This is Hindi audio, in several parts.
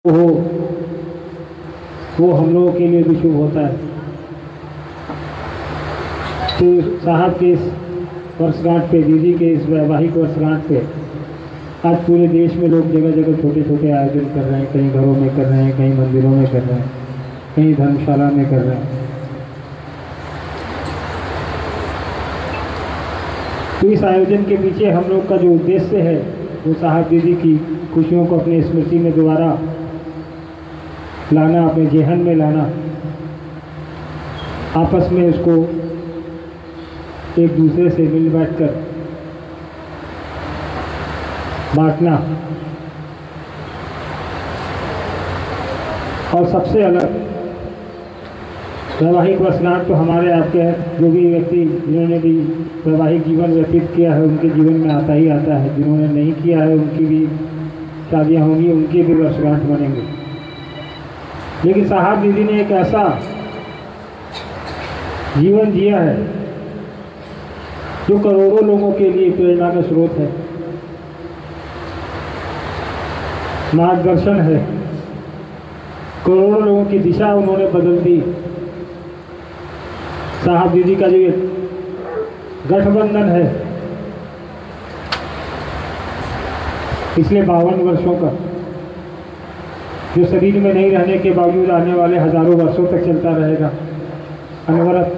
हो वो हम लोगों के लिए भी शुभ होता है। तो साहब के इस वर्षगांठ पे, दीदी के इस वैवाहिक वर्षगांठ पे आज पूरे देश में लोग जगह जगह छोटे छोटे आयोजन कर रहे हैं। कहीं घरों में कर रहे हैं, कहीं मंदिरों में कर रहे हैं, कहीं धर्मशाला में कर रहे हैं। तो इस आयोजन के पीछे हम लोग का जो उद्देश्य है वो साहब दीदी की खुशियों को अपनी स्मृति में दोबारा लाना, अपने जेहन में लाना, आपस में उसको एक दूसरे से मिल बैठकर बांटना। और सबसे अलग वैवाहिक वर्षगांठ तो हमारे आपके जो भी व्यक्ति जिन्होंने भी वैवाहिक जीवन व्यतीत किया है उनके जीवन में आता ही आता है। जिन्होंने नहीं किया है उनकी भी शादियाँ होंगी, उनकी भी वर्षगांठ बनेंगे। लेकिन साहब दीदी ने एक ऐसा जीवन जिया है जो करोड़ों लोगों के लिए प्रेरणा का स्रोत है, मार्गदर्शन है। करोड़ों लोगों की दिशा उन्होंने बदल दी। साहब दीदी का जो ये गठबंधन है पिछले 52 वर्षों का, जो शरीर में नहीं रहने के बावजूद आने वाले हजारों वर्षों तक चलता रहेगा अनवरत।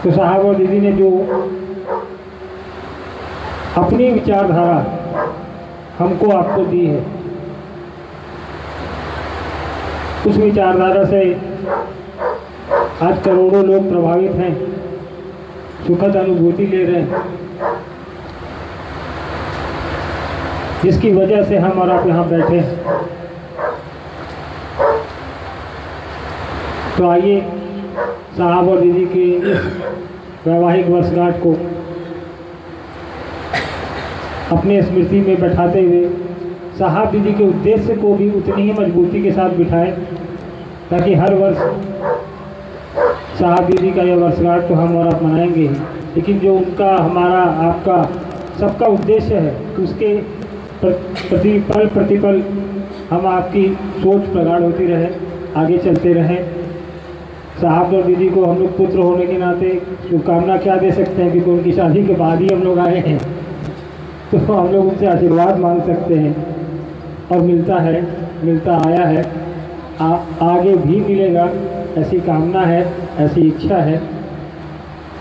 तो साहब और दीदी ने जो अपनी विचारधारा हमको आपको दी है, उस विचारधारा से आज करोड़ों लोग प्रभावित हैं, सुखद अनुभूति ले रहे हैं, जिसकी वजह से हम और आप यहाँ बैठे हैं। तो आइए साहब और दीदी की वैवाहिक वर्षगांठ को अपने स्मृति में बैठाते हुए साहब दीदी के उद्देश्य को भी उतनी ही मजबूती के साथ बिठाएं, ताकि हर वर्ष साहब दीदी का यह वर्षगांठ तो हम और आप मनाएंगे ही, लेकिन जो उनका, हमारा, आपका, सबका उद्देश्य है उसके पल प्रतिपल हम आपकी सोच प्रगाढ़ होती रहे, आगे चलते रहें। साहब और दीदी को हम लोग पुत्र होने के नाते शुभकामना क्या दे सकते हैं, क्योंकि उनकी शादी के बाद ही हम लोग आए हैं, तो हम लोग उनसे आशीर्वाद मांग सकते हैं। और मिलता है, मिलता आया है, आगे भी मिलेगा, ऐसी कामना है, ऐसी इच्छा है।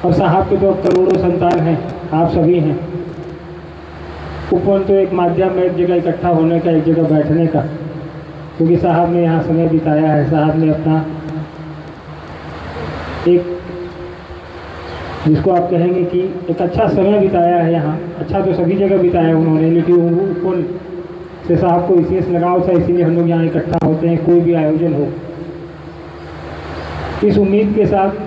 और साहब के तो करोड़ों संतान हैं, आप सभी हैं। उपवन तो एक माध्यम है, एक जगह इकट्ठा होने का, एक जगह बैठने का, क्योंकि साहब ने यहाँ समय बिताया है। साहब ने अपना एक, जिसको आप कहेंगे कि एक अच्छा समय बिताया है यहाँ। अच्छा तो सभी जगह बिताया उन्होंने, लेकिन उपवन से साहब को विशेष लगाव था, इसीलिए हम लोग यहाँ इकट्ठा होते हैं, कोई भी आयोजन हो। इस उम्मीद के साथ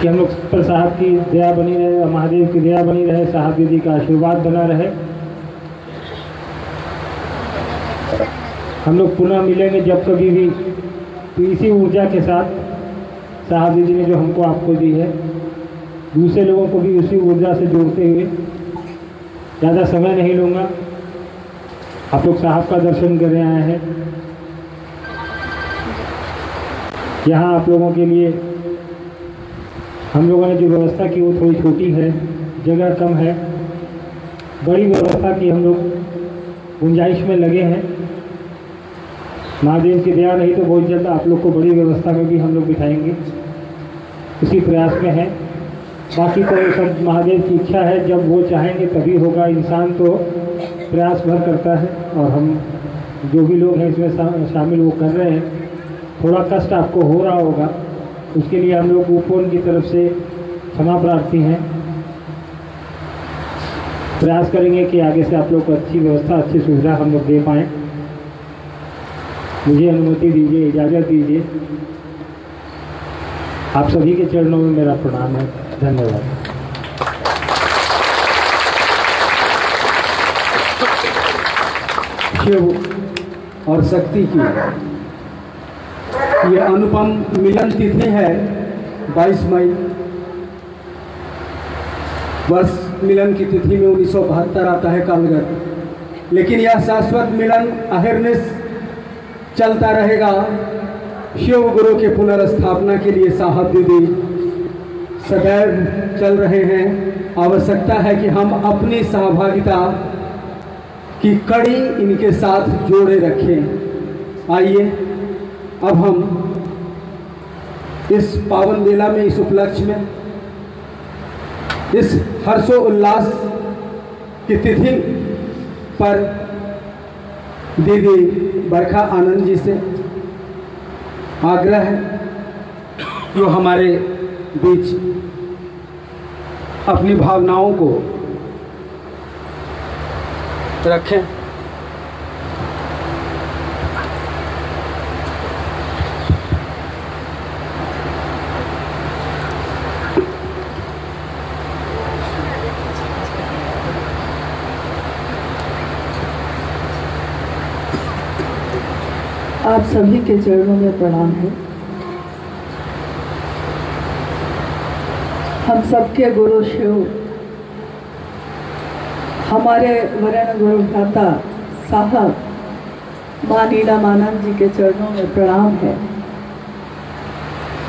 कि हम लोग पर साहब की दया बनी रहे, महादेव की दया बनी रहे, साहब दीदी का आशीर्वाद बना रहे। हम लोग पुनः मिलेंगे जब कभी भी, तो इसी ऊर्जा के साथ साहब दीदी ने जो हमको आपको दी है, दूसरे लोगों को भी उसी ऊर्जा से जोड़ते हुए ज़्यादा समय नहीं लूँगा। आप लोग साहब का दर्शन करने आए हैं। यहाँ आप लोगों के लिए हम लोगों ने जो व्यवस्था की वो थोड़ी छोटी है, जगह कम है। बड़ी व्यवस्था की हम लोग गुंजाइश में लगे हैं। महादेव की दया नहीं तो बहुत जल्द आप लोग को बड़ी व्यवस्था में भी हम लोग बिठाएंगे, उसी प्रयास में है। बाकी तो सब महादेव की इच्छा है, जब वो चाहेंगे तभी होगा। इंसान तो प्रयास भर करता है, और हम जो भी लोग हैं इसमें शामिल वो कर रहे हैं। थोड़ा कष्ट आपको हो रहा होगा, उसके लिए हम लोग उपवन की तरफ से क्षमा प्रार्थी हैं। प्रयास करेंगे कि आगे से आप लोग को अच्छी व्यवस्था, अच्छी सुविधा हम लोग दे पाएँ। मुझे अनुमति दीजिए, इजाज़त दीजिए। आप सभी के चरणों में मेरा प्रणाम है। धन्यवाद। शिव और शक्ति की ये अनुपम मिलन तिथि है 22 मई वर्ष मिलन की तिथि में 1972 आता है कालगत, लेकिन यह शाश्वत मिलन अहिर्निश चलता रहेगा। शिव गुरु के पुनर्स्थापना के लिए साहब दीदी सदैव चल रहे हैं। आवश्यकता है कि हम अपनी सहभागिता की कड़ी इनके साथ जोड़े रखें। आइए अब हम इस पावन मेला में, इस उपलक्ष्य में, इस हर्षोल्लास की तिथि पर दीदी बरखा आनंद जी से आग्रह है जो हमारे बीच अपनी भावनाओं को रखें। आप सभी के चरणों में प्रणाम है। हम सबके गुरु शिव, हमारे वरण गुरु भ्राता साहब मां नीलमानंद जी के चरणों में प्रणाम है।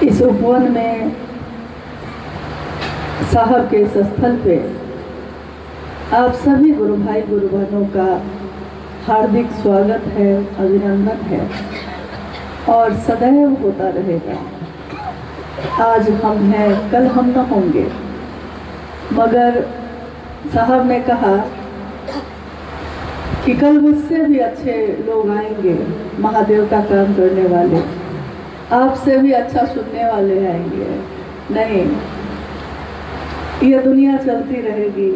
इस उपवन में साहब के इस स्थल पे आप सभी गुरु भाई गुरु बहनों का हार्दिक स्वागत है, अभिनंदन है और सदैव होता रहेगा। आज हम हैं, कल हम न होंगे, मगर साहब ने कहा कि कल मुझसे भी अच्छे लोग आएंगे, महादेव का काम करने वाले, आपसे भी अच्छा सुनने वाले आएंगे। नहीं, ये दुनिया चलती रहेगी,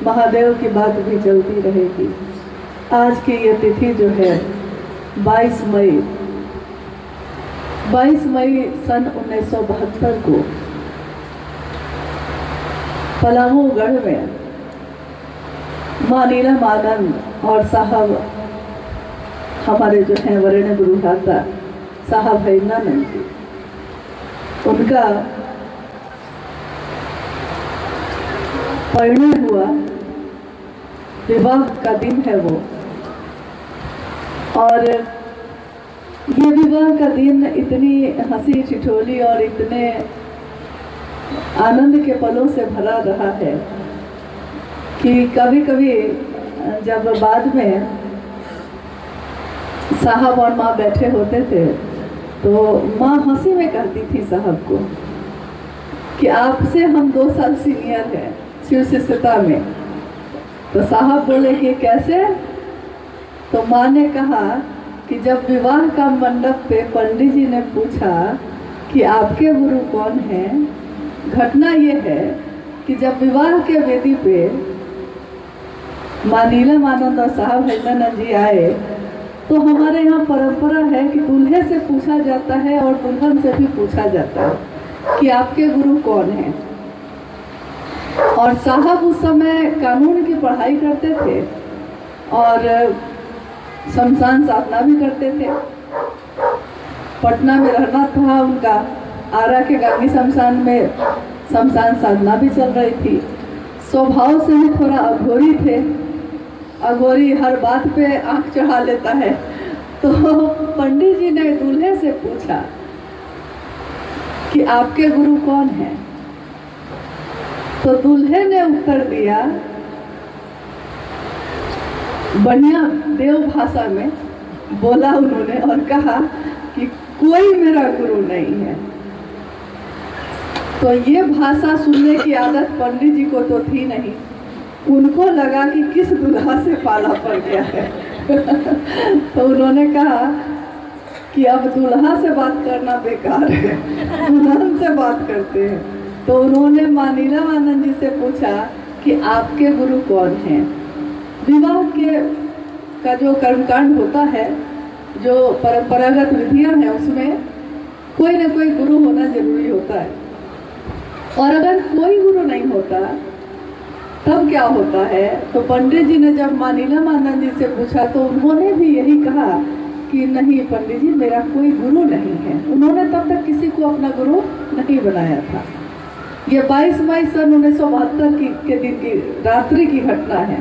महादेव की बात भी चलती रहेगी। आज की ये तिथि जो है 22 मई सन 1972 को पलामू गढ़ में मां नीलमानंद और साहब हमारे जो हैं वरेण्य गुरु भ्राता साहब हरिनानंद जी, उनका परिणय हुआ, विवाह का दिन है वो। और ये विवाह का दिन इतनी हंसी ठिठोली और इतने आनंद के पलों से भरा रहा है कि कभी कभी जब बाद में साहब और माँ बैठे होते थे तो माँ हंसी में कहती थी साहब को कि आपसे हम 2 साल सीनियर हैं शिव शिष्यता में। तो साहब बोले कि कैसे? तो माँ ने कहा कि जब विवाह का मंडप पे पंडित जी ने पूछा कि आपके गुरु कौन हैं, घटना ये है कि जब विवाह के वेदी पे मां नीलमानंद और साहब हरिनानंद जी आए तो हमारे यहाँ परंपरा है कि दूल्हे से पूछा जाता है और दुल्हन से भी पूछा जाता है कि आपके गुरु कौन हैं। और साहब उस समय कानून की पढ़ाई करते थे और शमशान साधना भी करते थे। पटना में रहना था उनका, आरा के गांधी शमशान में शमशान साधना भी चल रही थी। स्वभाव से भी थोड़ा अघोरी थे, अघोरी हर बात पे आंख चढ़ा लेता है। तो पंडित जी ने दूल्हे से पूछा कि आपके गुरु कौन हैं? तो दूल्हे ने उत्तर दिया बढ़िया देव भाषा में बोला उन्होंने और कहा कि कोई मेरा गुरु नहीं है। तो ये भाषा सुनने की आदत पंडित जी को तो थी नहीं, उनको लगा कि किस दुल्हा से पाला पड़ गया है। तो उन्होंने कहा कि अब दुल्हा से बात करना बेकार है, दुल्हन से बात करते हैं। तो उन्होंने मां नीलमानंद जी से पूछा कि आपके गुरु कौन हैं। विवाह के का जो कर्मकांड होता है, जो परंपरागत विधियां हैं, उसमें कोई ना कोई गुरु होना जरूरी होता है। और अगर कोई गुरु नहीं होता तब क्या होता है? तो पंडित जी ने जब मां नीलमानंद जी से पूछा तो उन्होंने भी यही कहा कि नहीं पंडित जी, मेरा कोई गुरु नहीं है। उन्होंने तब तक किसी को अपना गुरु नहीं बनाया था। ये 22 मई सन 1972 के दिन की रात्रि की घटना है।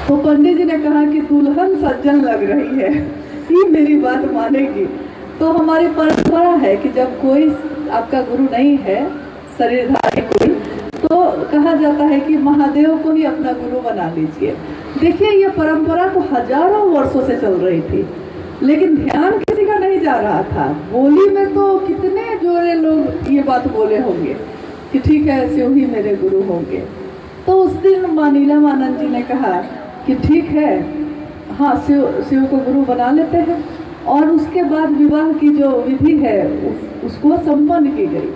तो पंडित जी ने कहा कि दुल्हन सज्जन लग रही है, ये मेरी बात मानेगी। तो हमारी परंपरा है कि जब कोई आपका गुरु नहीं है, शरीरधारी कोई, तो कहा जाता है कि महादेव को ही अपना गुरु बना लीजिए। देखिए, ये परंपरा तो हजारों वर्षों से चल रही थी, लेकिन ध्यान किसी का नहीं जा रहा था। बोली में तो कितने जोरे लोग ये बात बोले होंगे कि ठीक है, शिव ही मेरे गुरु होंगे। तो उस दिन माँ नीलमानंद जी ने कहा कि ठीक है, हाँ, शिव को गुरु बना लेते हैं। और उसके बाद विवाह की जो विधि है उसको संपन्न की गई।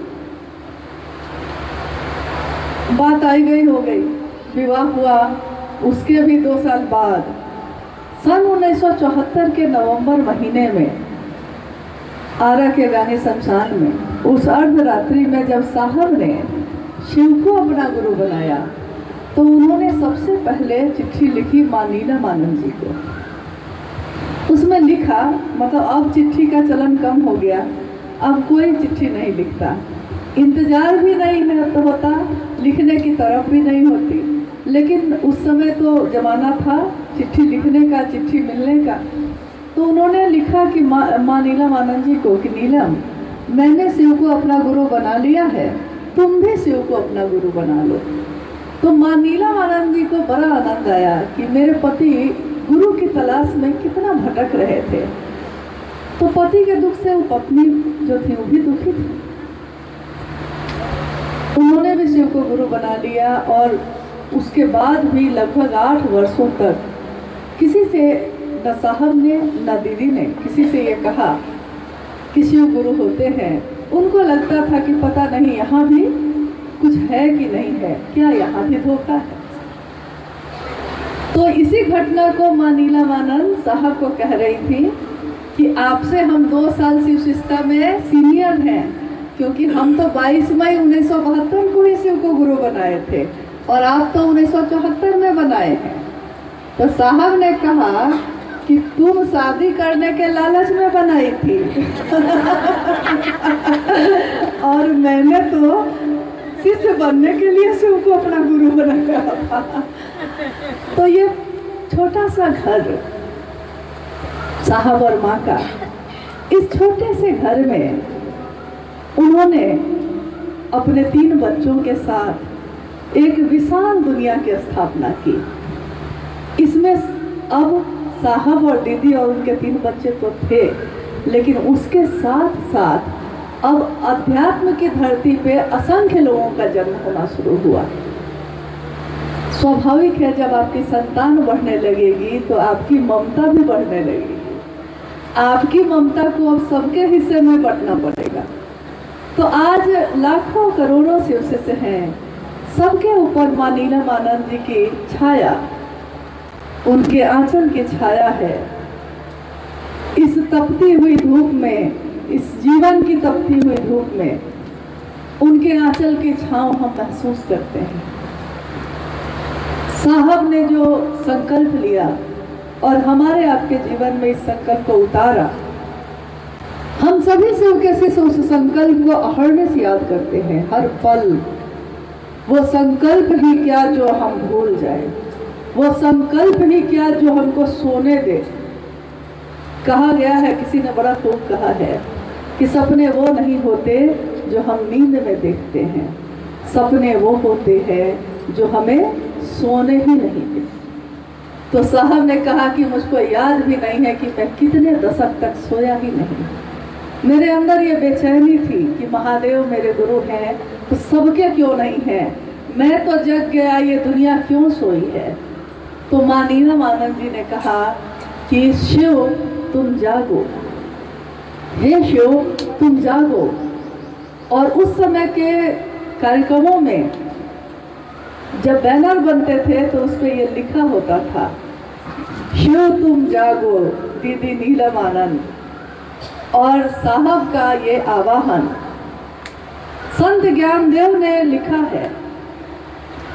बात आई गई हो गई, विवाह हुआ। उसके भी 2 साल बाद सन 1974 के नवंबर महीने में आरा के गाने शमशान में उस अर्धरात्रि में जब साहब ने शिव को अपना गुरु बनाया, तो उन्होंने सबसे पहले चिट्ठी लिखी माँ नीलमानंद जी को। उसमें लिखा, मतलब अब चिट्ठी का चलन कम हो गया, अब कोई चिट्ठी नहीं लिखता, इंतजार भी नहीं है तो होता, लिखने की तरफ भी नहीं होती। लेकिन उस समय तो जमाना था चिट्ठी लिखने का, चिट्ठी मिलने का। तो उन्होंने लिखा कि माँ नीलमानंद जी को कि नीलम, मैंने शिव को अपना गुरु बना लिया है, तुम भी शिव को अपना गुरु बना लो। तो माँ नीलमानंद जी को बड़ा आनंद आया कि मेरे पति गुरु की तलाश में कितना भटक रहे थे। तो पति के दुख से वो पत्नी जो थी वो भी दुखी थी। उन्होंने भी शिव को गुरु बना लिया और उसके बाद भी लगभग 8 वर्षों तक किसी से, न साहब ने न दीदी ने किसी से ये कहा कि शिव गुरु होते हैं। उनको लगता था कि पता नहीं यहाँ भी कुछ है कि नहीं है, क्या यहाँ भी धोखा है। तो इसी घटना को माँ नीलमानंद साहब को कह रही थी कि आपसे हम 2 साल शिव शिष्टा में सीनियर हैं, क्योंकि हम तो 22 मई 1972 को ही शिव को गुरु बनाए थे और आप तो 1974 में बनाए हैं। तो साहब ने कहा कि तुम शादी करने के लालच में बनाई थी और मैंने तो शिष्य बनने के लिए शिव को अपना गुरु बनाया था। तो ये छोटा सा घर साहब और माँ का, इस छोटे से घर में उन्होंने अपने 3 बच्चों के साथ एक विशाल दुनिया की स्थापना की। इसमें अब साहब और दीदी और उनके 3 बच्चे तो थे, लेकिन उसके साथ साथ अब अध्यात्म की धरती पे असंख्य लोगों का जन्म होना शुरू हुआ। स्वाभाविक है, जब आपकी संतान बढ़ने लगेगी तो आपकी ममता भी बढ़ने लगेगी। आपकी ममता को अब सबके हिस्से में बांटना पड़ेगा। तो आज लाखों करोड़ों शिष्य हैं, सबके ऊपर माँ नीलमानंद जी की छाया, उनके आंचल की छाया है। इस तपती हुई धूप में, इस जीवन की तपती हुई धूप में उनके आंचल की छांव हम महसूस करते हैं। साहब ने जो संकल्प लिया और हमारे आपके जीवन में इस संकल्प को उतारा, हम सभी शिव के शिष्य उस संकल्प को अहर्निश याद करते हैं हर पल। वो संकल्प ही क्या जो हम भूल जाए, वो संकल्प ही क्या जो हमको सोने दे। कहा गया है, किसी ने बड़ा खूब कहा है कि सपने वो नहीं होते जो हम नींद में देखते हैं, सपने वो होते हैं जो हमें सोने ही नहीं देते। तो साहब ने कहा कि मुझको याद भी नहीं है कि मैं कितने दशक तक सोया ही नहीं। मेरे अंदर ये बेचैनी थी कि महादेव मेरे गुरु हैं तो सबके क्यों नहीं है, मैं तो जग गया, ये दुनिया क्यों सोई है। तो माँ नीलमानंद जी ने कहा कि शिव तुम जागो, हे शिव तुम जागो। और उस समय के कार्यक्रमों में जब बैनर बनते थे तो उस पर ये लिखा होता था, शिव तुम जागो दीदी नीलमानंद। और साहब का ये आवाहन संत ज्ञानदेव ने लिखा है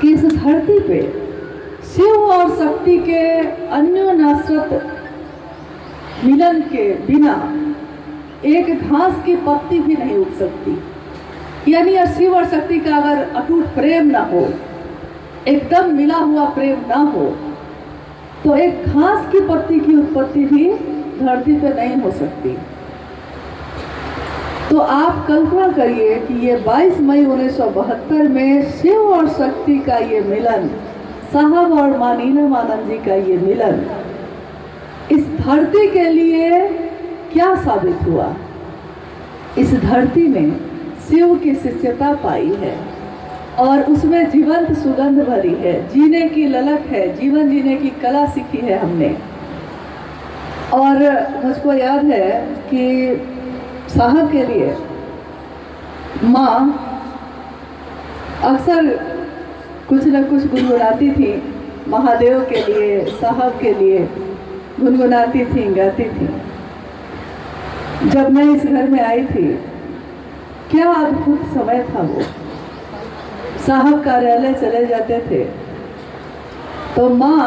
कि इस धरती पे शिव और शक्ति के अन्योन्याश्रित मिलन के बिना एक घास की पत्ती भी नहीं उग सकती। यानी शिव और शक्ति का अगर अटूट प्रेम ना हो, एकदम मिला हुआ प्रेम ना हो, तो एक घास की पत्ती की उत्पत्ति भी धरती पे नहीं हो सकती। तो आप कल्पना करिए कि ये 22 मई 1972 में शिव और शक्ति का ये मिलन, साहब और मां नीलमानंद जी का ये मिलन इस धरती के लिए क्या साबित हुआ। इस धरती में शिव की शिष्यता पाई है और उसमें जीवंत सुगंध भरी है, जीने की ललक है, जीवन जीने की कला सीखी है हमने। और मुझको याद है कि साहब के लिए माँ अक्सर कुछ न कुछ गुनगुनाती थी, महादेव के लिए, साहब के लिए गुनगुनाती थी, गाती थी। जब मैं इस घर में आई थी, क्या अद्भुत समय था वो। साहब कार्यालय चले जाते थे तो माँ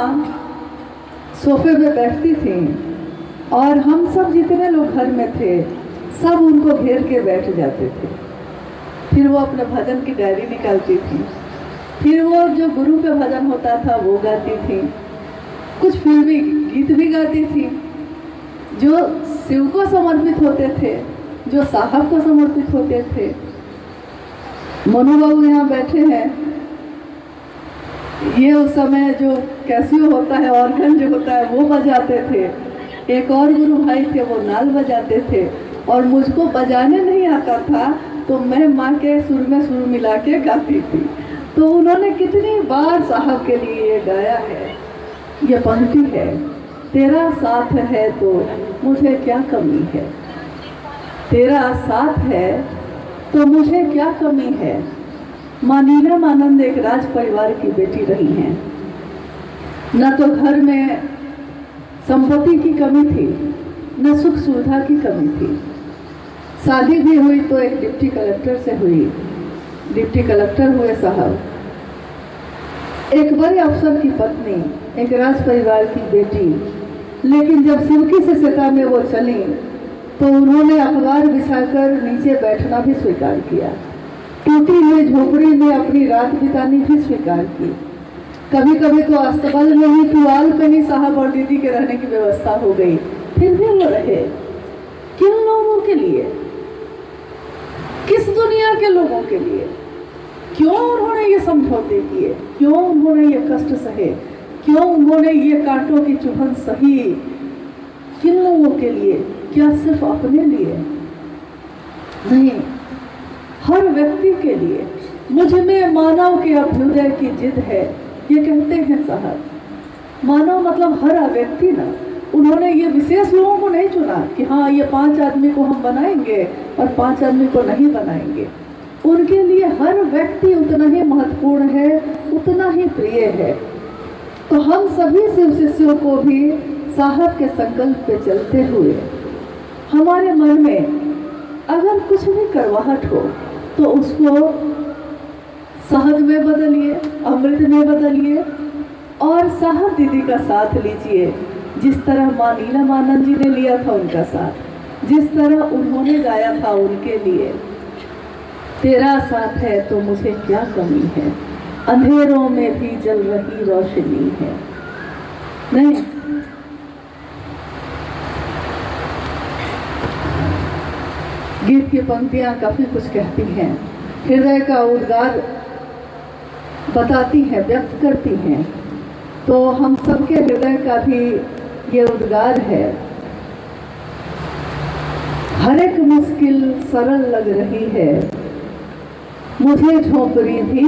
सोफे पे बैठती थी और हम सब जितने लोग घर में थे सब उनको घेर के बैठ जाते थे। फिर वो अपने भजन की डायरी निकालती थी, फिर वो जो गुरु पे भजन होता था वो गाती थी, कुछ फिल्मी गीत भी गाती थी जो शिव को समर्पित होते थे, जो साहब को समर्पित होते थे। मनु बाबू यहाँ बैठे हैं, ये उस समय जो कैसियो होता है, ऑर्गन जो होता है वो बजाते थे। एक और गुरु भाई थे, वो नाल बजाते थे और मुझको बजाने नहीं आता था तो मैं माँ के सुर में सुर मिला के गाती थी। तो उन्होंने कितनी बार साहब के लिए ये गाया है। ये पंक्ति है, तेरा साथ है तो मुझे क्या कमी है, तेरा साथ है तो मुझे क्या कमी है। मां नीलमानंद एक राज परिवार की बेटी रही हैं। न तो घर में संपत्ति की कमी थी, न सुख सुविधा की कमी थी। शादी भी हुई तो एक डिप्टी कलेक्टर से हुई, डिप्टी कलेक्टर हुए साहब। एक बड़े अफसर की पत्नी, एक राज परिवार की बेटी। लेकिन जब शिव की शिष्यता में वो चली तो उन्होंने अखबार बिछाकर नीचे बैठना भी स्वीकार किया, टूटी हुई झोपड़ी में अपनी रात बितानी भी स्वीकार की। कभी कभी तो अस्तबल में ही टुवाल पे ही साहब और दीदी के रहने की व्यवस्था हो गई, फिर भी वो रहे। किन लोगों के लिए, किस दुनिया के लोगों के लिए? क्यों उन्होंने ये समझौते किए, क्यों उन्होंने ये कष्ट सहे, क्यों उन्होंने ये कांटों की चुभन सही? किन लोगों के लिए? क्या सिर्फ अपने लिए? नहीं, हर व्यक्ति के लिए। मुझ में मानव के अभ्युदय की जिद है, ये कहते हैं साहब। मानव मतलब हर व्यक्ति ना। उन्होंने ये विशेष लोगों को नहीं चुना कि हाँ ये 5 आदमी को हम बनाएंगे और 5 आदमी को नहीं बनाएंगे। उनके लिए हर व्यक्ति उतना ही महत्वपूर्ण है, उतना ही प्रिय है। तो हम सभी शिव शिष्यों को भी साहब के संकल्प पे चलते हुए हमारे मन में अगर कुछ भी करवाहट हो तो उसको शहद में बदलिए, अमृत में बदलिए और साहब दीदी का साथ लीजिए। जिस तरह मां नीलमानंद जी ने लिया था उनका साथ, जिस तरह उन्होंने गाया था उनके लिए, तेरा साथ है तो मुझे क्या कमी है, अंधेरों में भी जल रही रोशनी है। नहीं, गीत की पंक्तियां काफी कुछ कहती हैं, हृदय का उद्गार बताती हैं, व्यक्त करती हैं। तो हम सबके हृदय का भी ये उद्गार है। हर एक मुश्किल सरल लग रही है, मुझे झोंपड़ी भी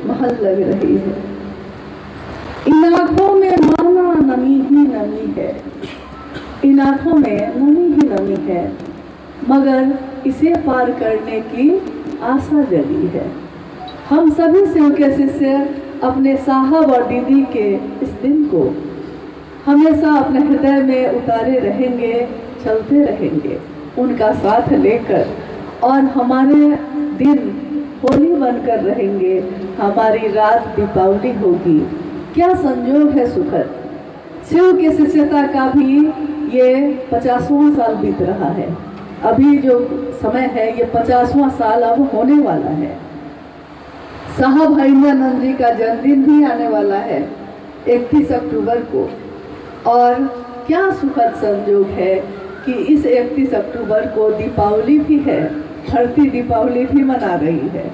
महल लग रही है। इन आंखों में माना नमी ही नमी है, इन आंखों में नमी ही नमी है, मगर इसे पार करने की आशा जगी है। हम सभी शिव के शिष्य अपने साहब और दीदी के इस दिन को हमेशा अपने हृदय में उतारे रहेंगे, चलते रहेंगे उनका साथ लेकर, और हमारे दिन होली बनकर रहेंगे, हमारी रात दीपावली होगी। क्या संयोग है सुखद। शिव की शिष्यता का भी ये 50वां साल बीत रहा है। अभी जो समय है ये 50वां साल अब होने वाला है। साहब हरिंद्रानंद जी का जन्मदिन भी आने वाला है 31 अक्टूबर को। और क्या सुखद संयोग है कि इस 31 अक्टूबर को दीपावली भी है, धरती दीपावली भी मना रही है।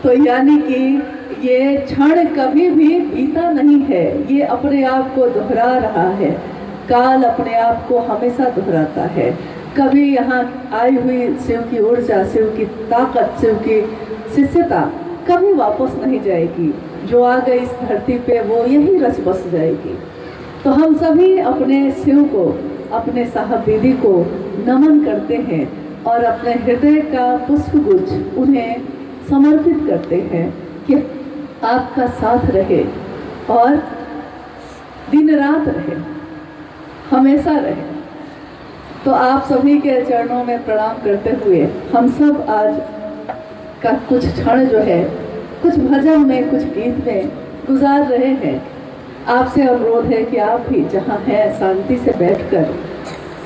तो यानी कि ये क्षण कभी भी बीता नहीं है, ये अपने आप को दोहरा रहा है। काल अपने आप को हमेशा दोहराता है। कभी यहाँ आई हुई शिव की ऊर्जा, शिव की ताकत, शिव की शिष्यता कभी वापस नहीं जाएगी। जो आ गई इस धरती पे वो यही रच बस जाएगी। तो हम सभी अपने शिव को, अपने साहब दीदी को नमन करते हैं और अपने हृदय का पुष्पगुच्छ उन्हें समर्पित करते हैं कि आपका साथ रहे और दिन रात रहे, हमेशा रहे। तो आप सभी के चरणों में प्रणाम करते हुए हम सब आज का कुछ क्षण जो है, कुछ भजन में, कुछ गीत में गुजार रहे हैं। आपसे अनुरोध है कि आप भी जहाँ हैं शांति से बैठकर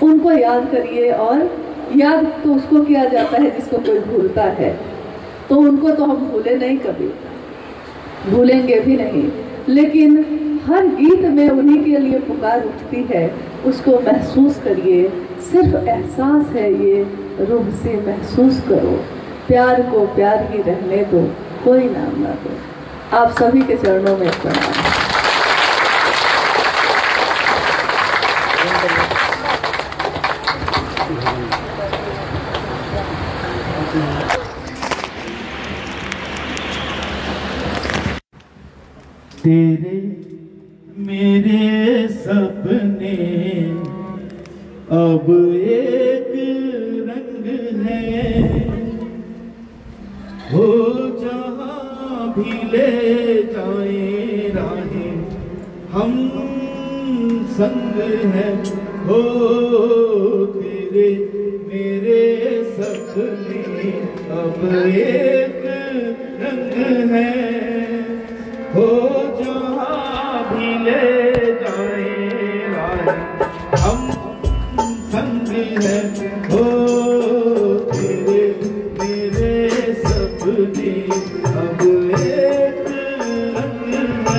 उनको याद करिए। और याद तो उसको किया जाता है जिसको कोई भूलता है, तो उनको तो हम भूले नहीं, कभी भूलेंगे भी नहीं। लेकिन हर गीत में उन्हीं के लिए पुकार उठती है, उसको महसूस करिए। सिर्फ एहसास है ये, रूह से महसूस करो। प्यार को प्यार ही रहने दो, कोई नाम ना दो। आप सभी के चरणों में प्रणाम। तेरे मेरे सपने अब एक रंग है, हो जहाँ भी ले जाए राहें हम संग हैं। हो तेरे मेरे सपने अब एक रंग है, हो जहाँ भी ले जाए राहें हम संग हैं। हो तेरे मेरे सपने अब एक रंग है।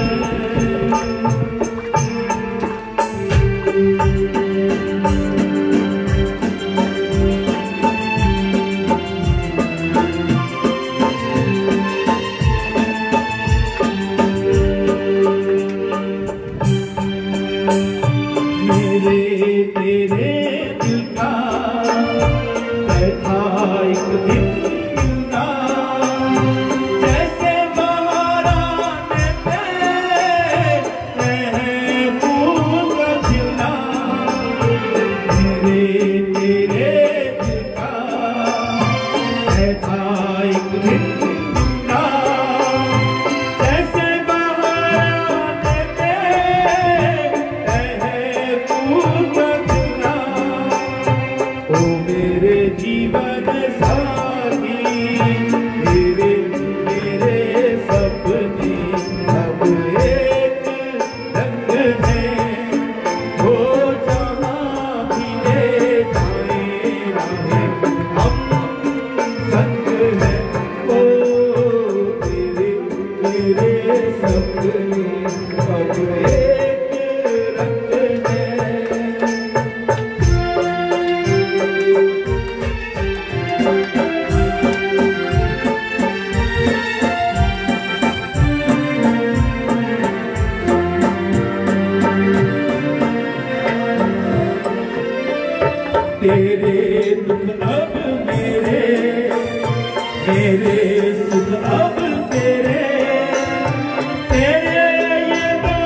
तेरे दुख अब मेरे, मेरे सुख अब तेरे, तेरे ये दो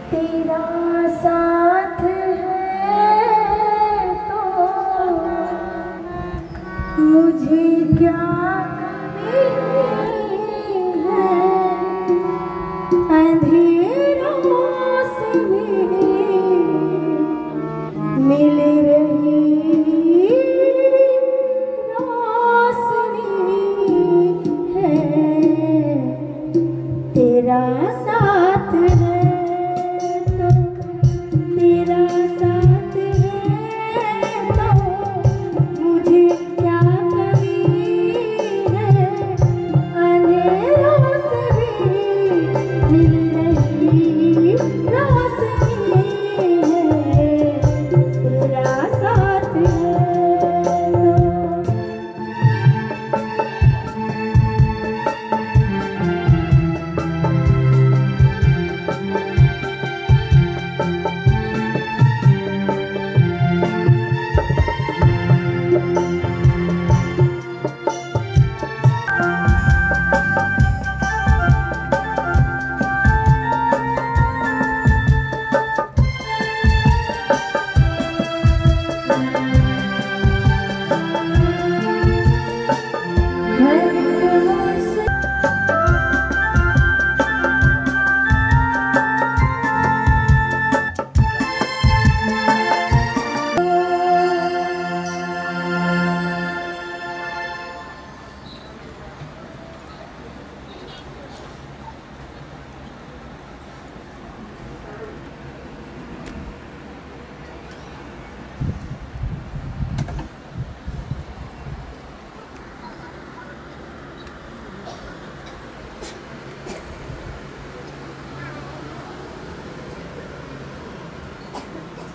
तेरा साथ है तो मुझे क्या कमी है, अंधेरों से भी मिल रही रोशनी है, तेरा साथ है। तेरा साथ है तो मुझे क्या कमी है, अंधेरों से भी मिल रही रोशनी है, तेरा साथ है तो।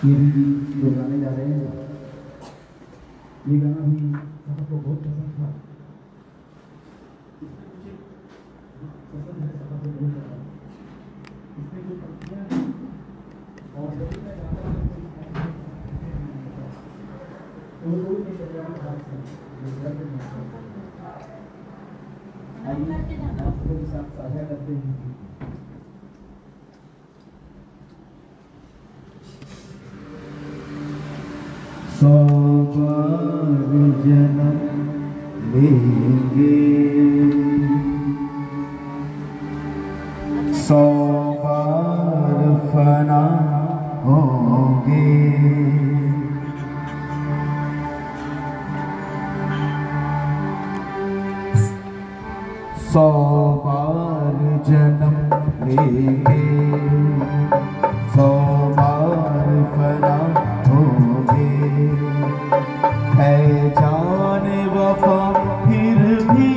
ये भी जो गाने जा रहे हैं, ये गाना भी सबको बहुत पसंद था। पसंद है सबको बहुत ज़्यादा। इसमें कोई पंक्तियाँ और सभी में गाना कोई नहीं चलेगा भाग से आइए आपको भी साथ साझा करते हैं। सौ बार जन्म लेंगे, सौ बार फना होंगे, सौ बार जन्म लेंगे, सौ बार फना होंगे, है जान वफा फिर भी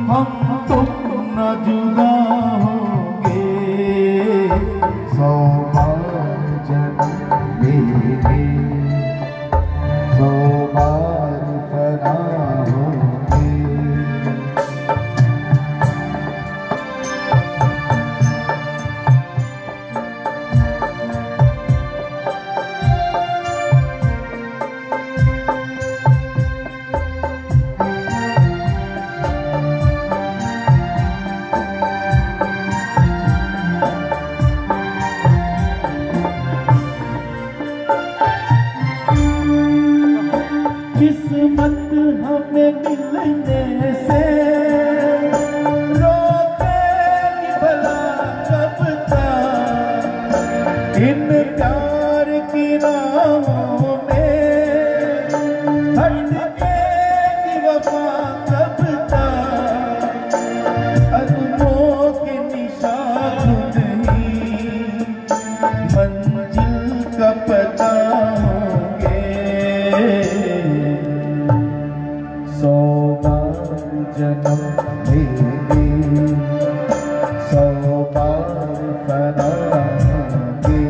हम तुम न जुदा होंगे, सौ बार जन्म लेंगे, सौ बार फना होंगे। किस्मत हमें मिलने से रोकेगी भला कब तक, इन प्यार की राहों में भटकेगी वफा कब तक, कदमों के निशान नहीं मंजिल का पता होंगे, सौ बार जन्म लेंगे, सौ बार फना होंगे,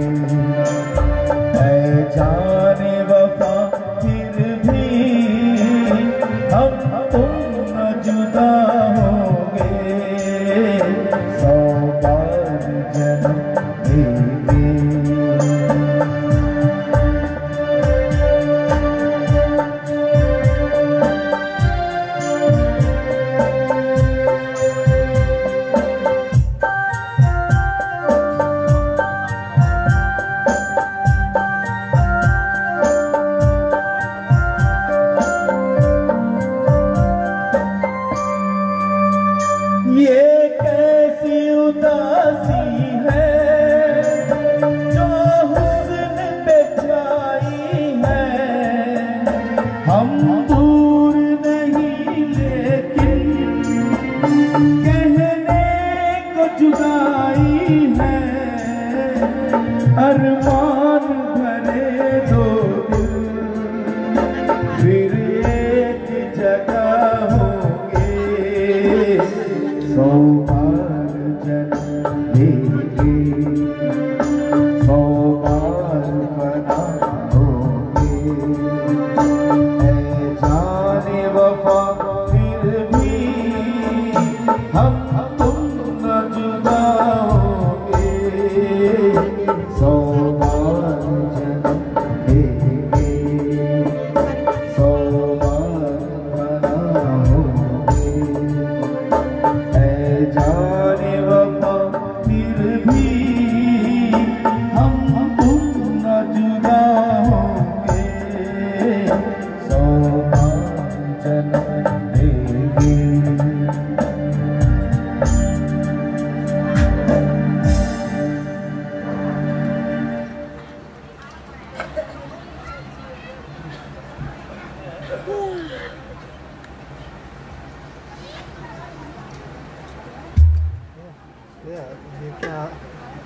ये क्या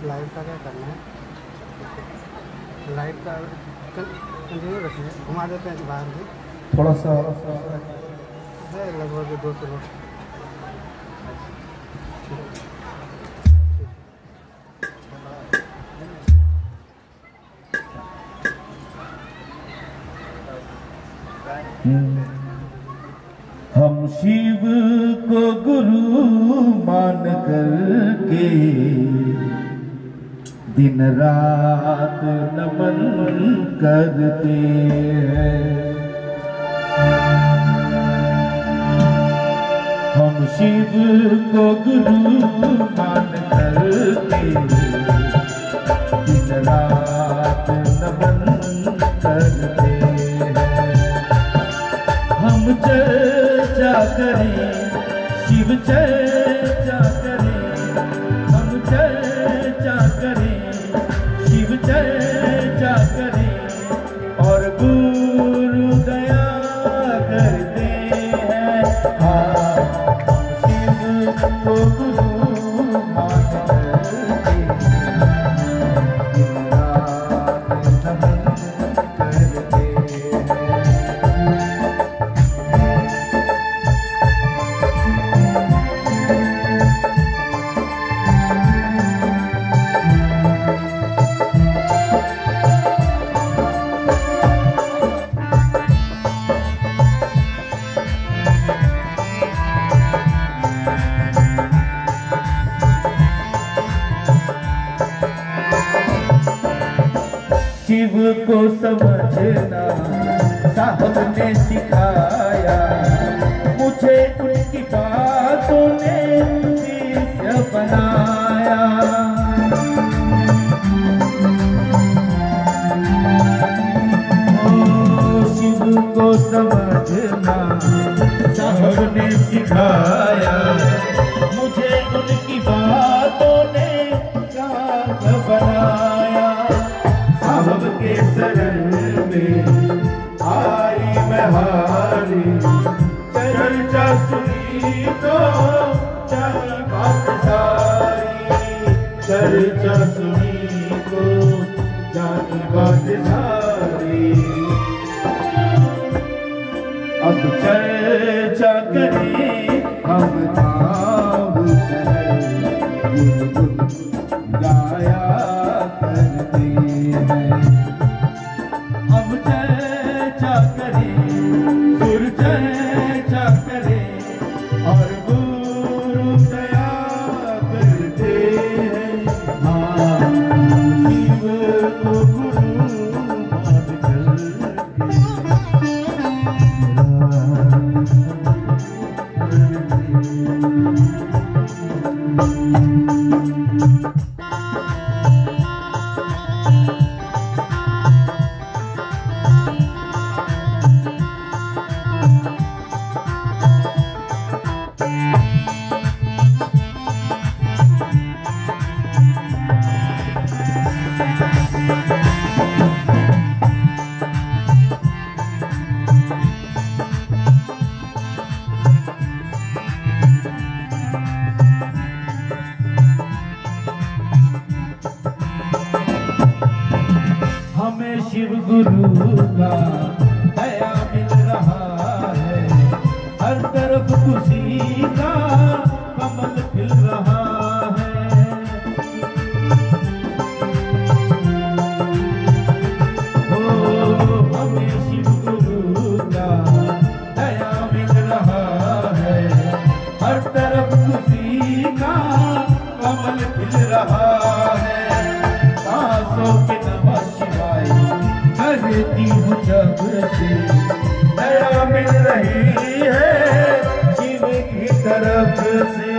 लाइट का क्या करना है? लाइट का कंटिन्यू रखना है, घुमा देते हैं बाहर भी थोड़ा सा है, लगभग 200 लोग। हम शिव को गुरु मान करके दिन रात नमन करते हैं। हम शिव को गुरु मान करके दिन रात नमन करते हैं। हम चर्चा करें, शिव चर्चा करें, हम चर्चा करें, शिव चर्चा करें और गुरु दया करते हैं। हाँ, शिव को गुरु मान करके दिन रात नमन करते हैं। शिव को समझना साहब ने सिखाया, मुझे उनकी बातों ने शिष्य बनाया। ओ शिव को समझना साहब ने सिखाया, मुझे उनकी बातों ने साथ बनाया। साहब के शरण में आई मैं हारी, चर्चा सुनी तो जानी बात सारी, चर्चा सुनी तो जानी बात सारी। अब चर्चा करें हम नाम गुनगुन गाया करते हैं। हम चर्चा करें, सुर चर्चा करें और गुरु दया करते हैं। हाँ, शिव को गुरु मान करके शिव गुरु का दया मिल रहा है, हर तरफ खुशी का कमल खिल रहा है। ओ हमें शिव गुरु का दया मिल रहा है, हर तरफ खुशी का कमल खिल रहा है। सांसों के नमः शिवाय करती हूँ जब से, दया मिल रही है शिव की तरफ से,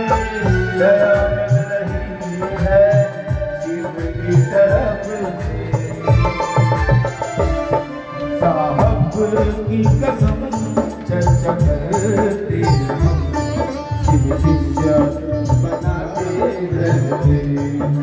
दया मिल रही है शिव की तरफ से। साहब की कसम चर्चा करते हम, शिव शिष्य बनाते रहते हैं।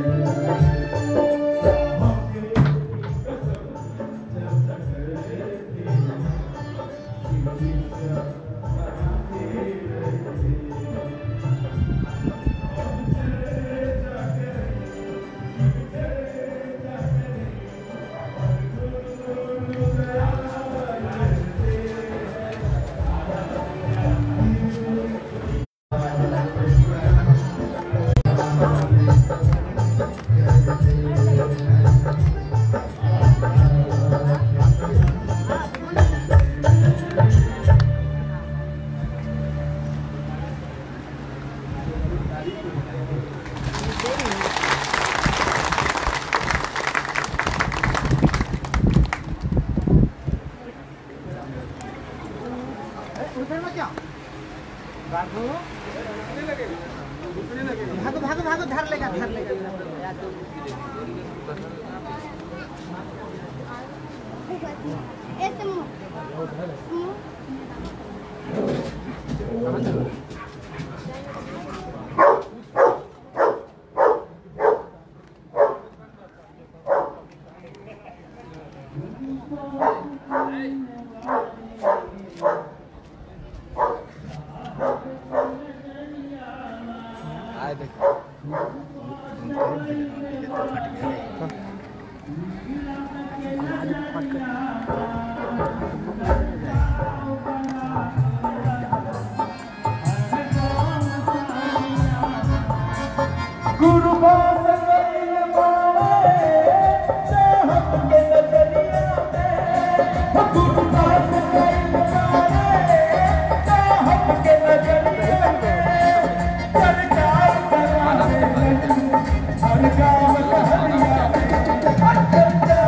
गुरु बास गइल बारे साहब के नजरिया में, गुरु बास गइल बारे साहब के नजरिया में, सरकार करा दे हर गाँव लहरिया में, सरकार करा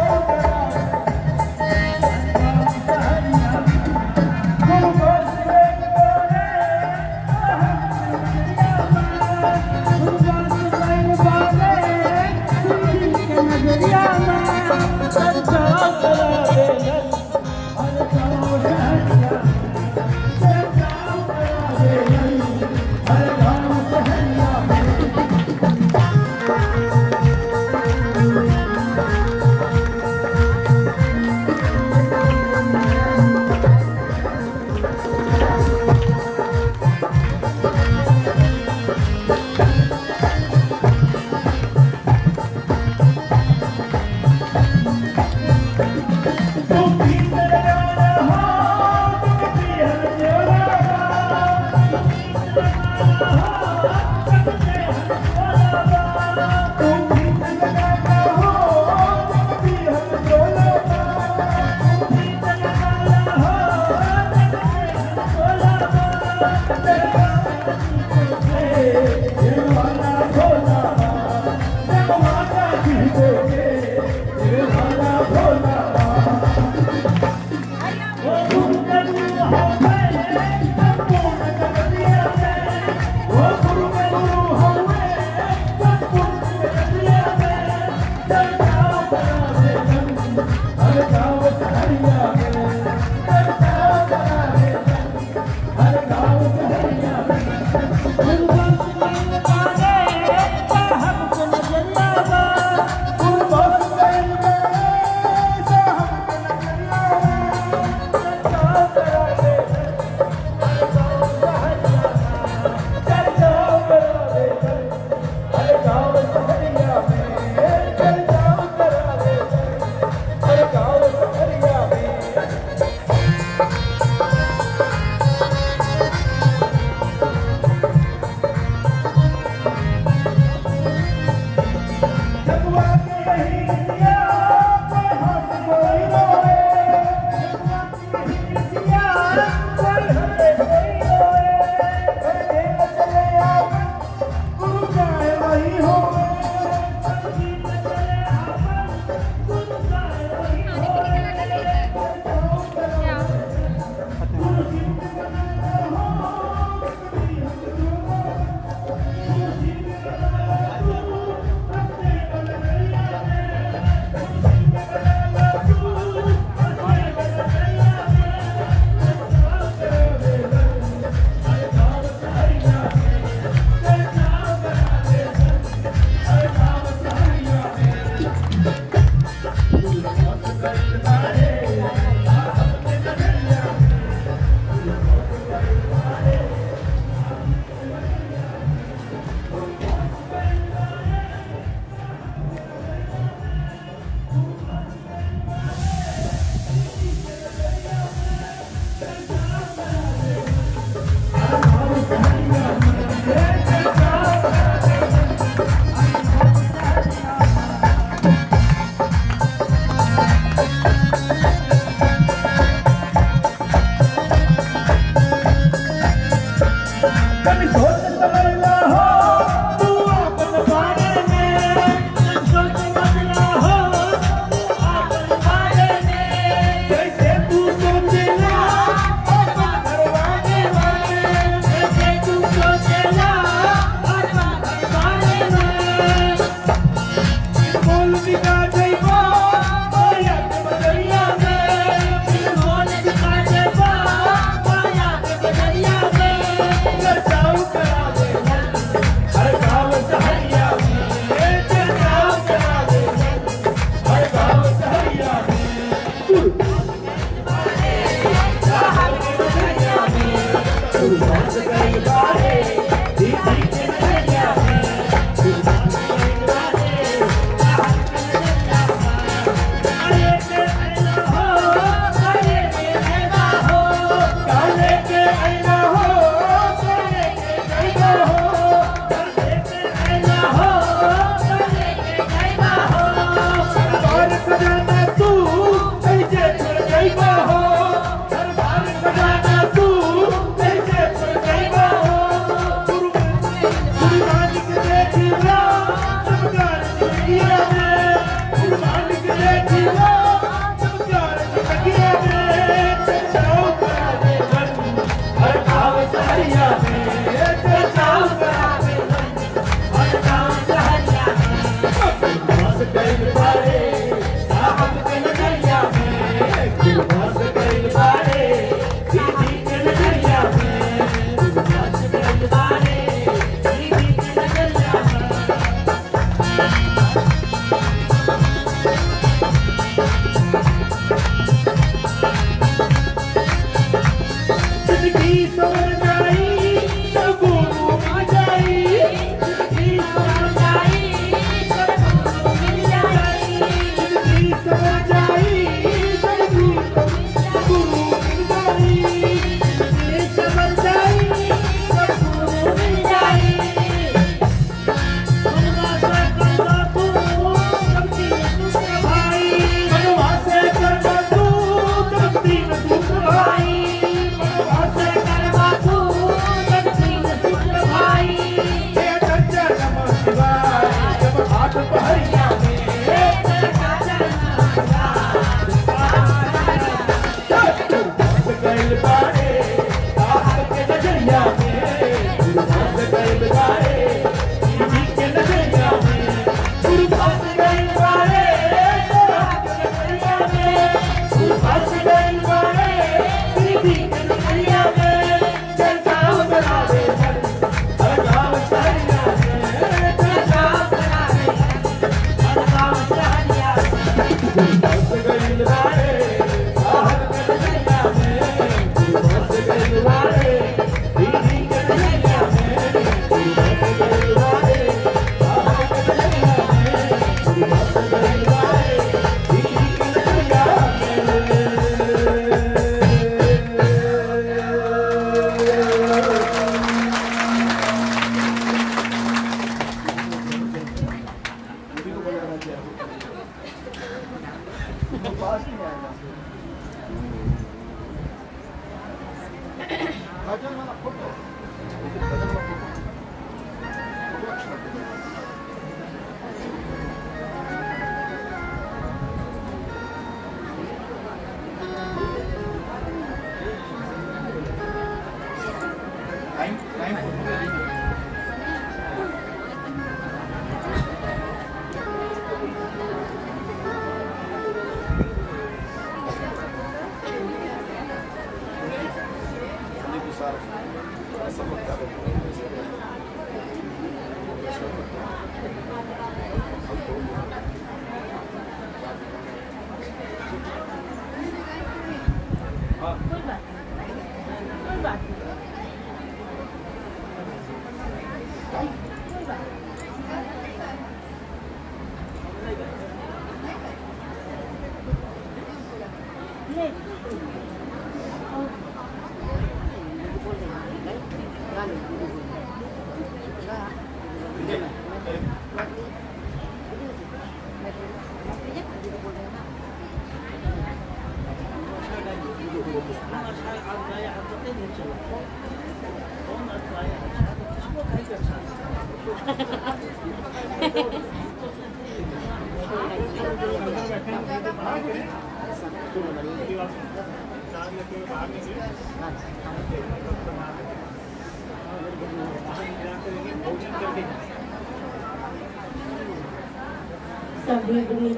सभी गुरु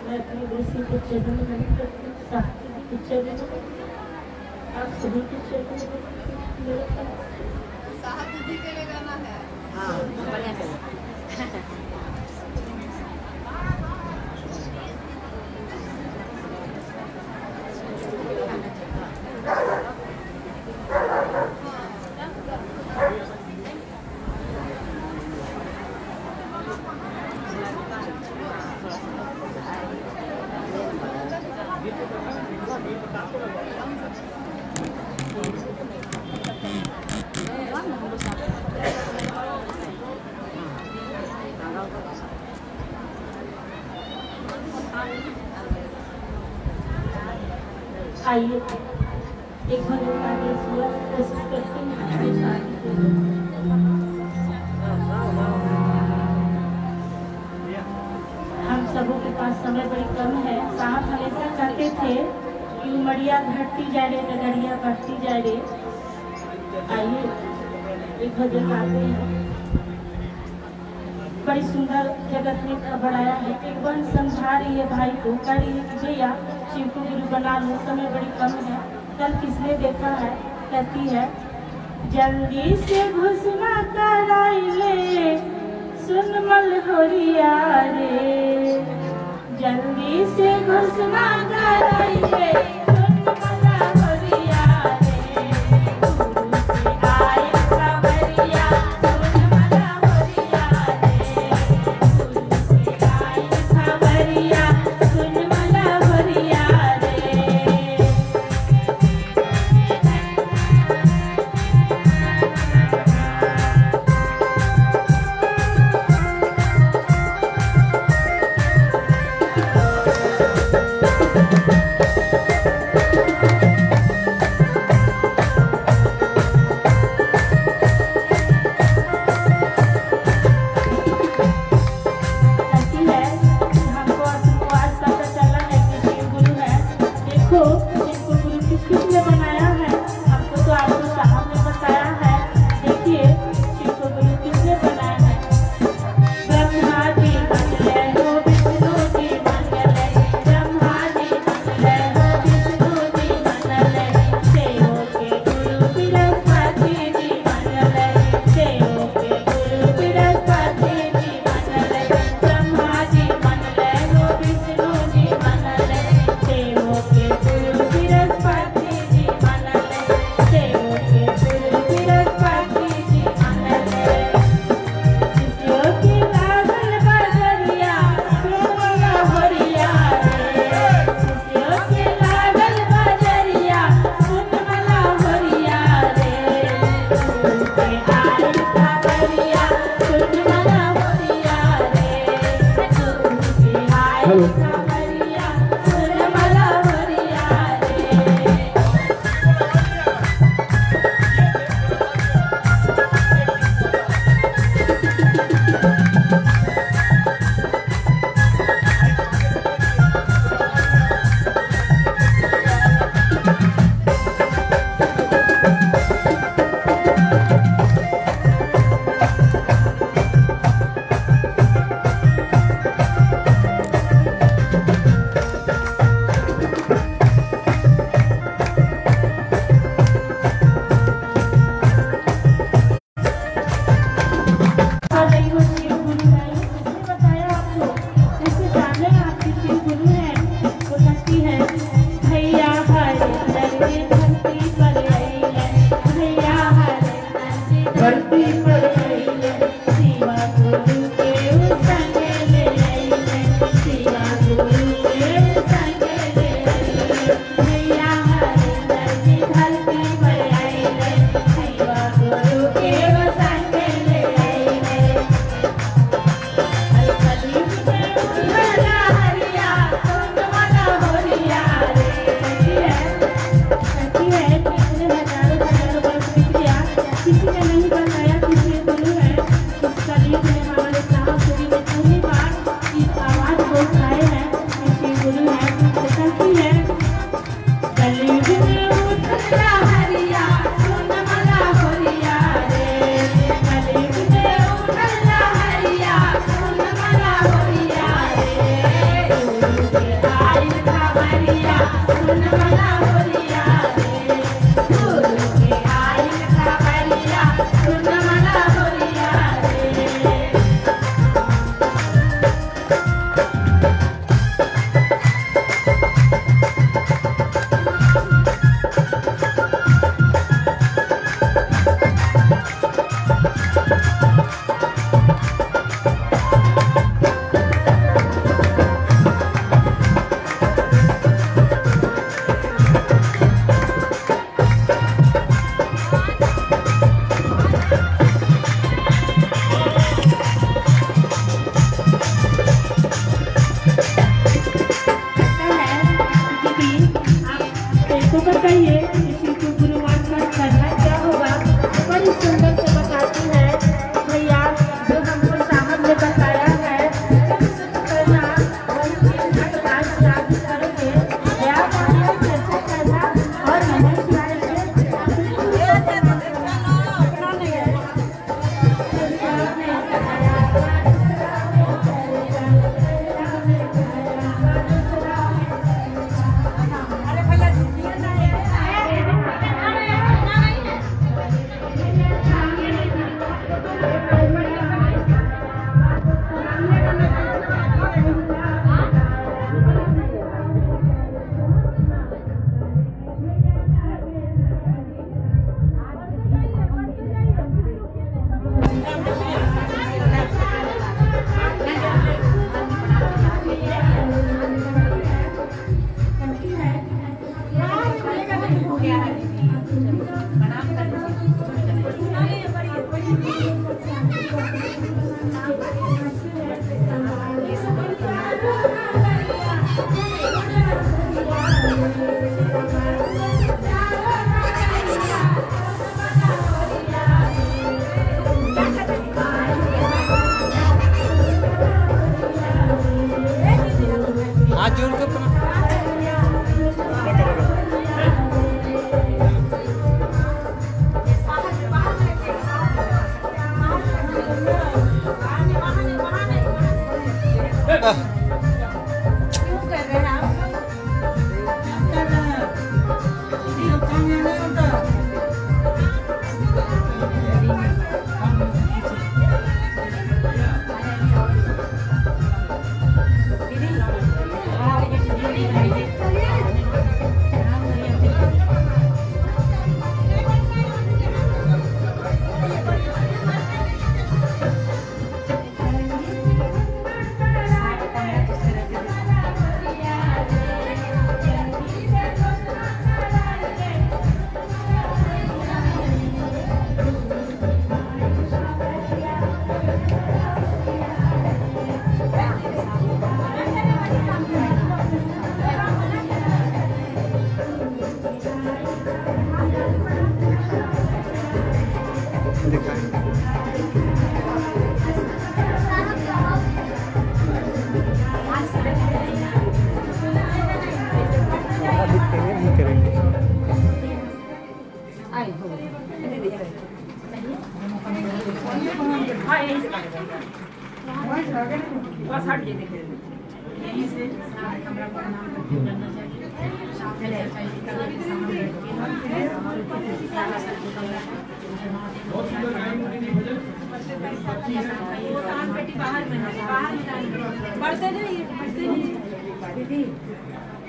मैं अपनी गुरु के चरणों में नमन करती हूँ, साथी के चरणों में, आप सभी के चरणों में मेरा साहब दीदी के लिए गाना है। हाँ बढ़िया चलो। आइए एक भजन गाने की कोशिश करते हैं। हम सबों के पास समय बड़ी कम है। साहब हमेशा कहते थे कि उमरिया घटती जा रही नगरिया बढ़ती जा रही। आइए एक भजन गाते हैं। बड़ी सुंदर जगत में खबर आया है। एक बार समझा रही है भाई को, कह रही है कि भैया शिव को गुरु बना लो, समय बड़ी कम है। कल किसने देखा है? कहती है जल्दी से घुसना कराइले सुन मलहोरिया रे, जल्दी से घुसना कराइले सुन मलहोरिया रे, गुरु से आए खबरिया सुन मलहोरिया रे, गुरु से आए खबरिया सुन मलहोरिया रे। बताइए किसी को गुरुवार का करना क्या होगा। बड़ी सुंदर से बताती है भैया, जो हमको साहब ने बताया है करना, वही चीज घटवार से आगे करेंगे। या कैसे करना और नमः शिवाय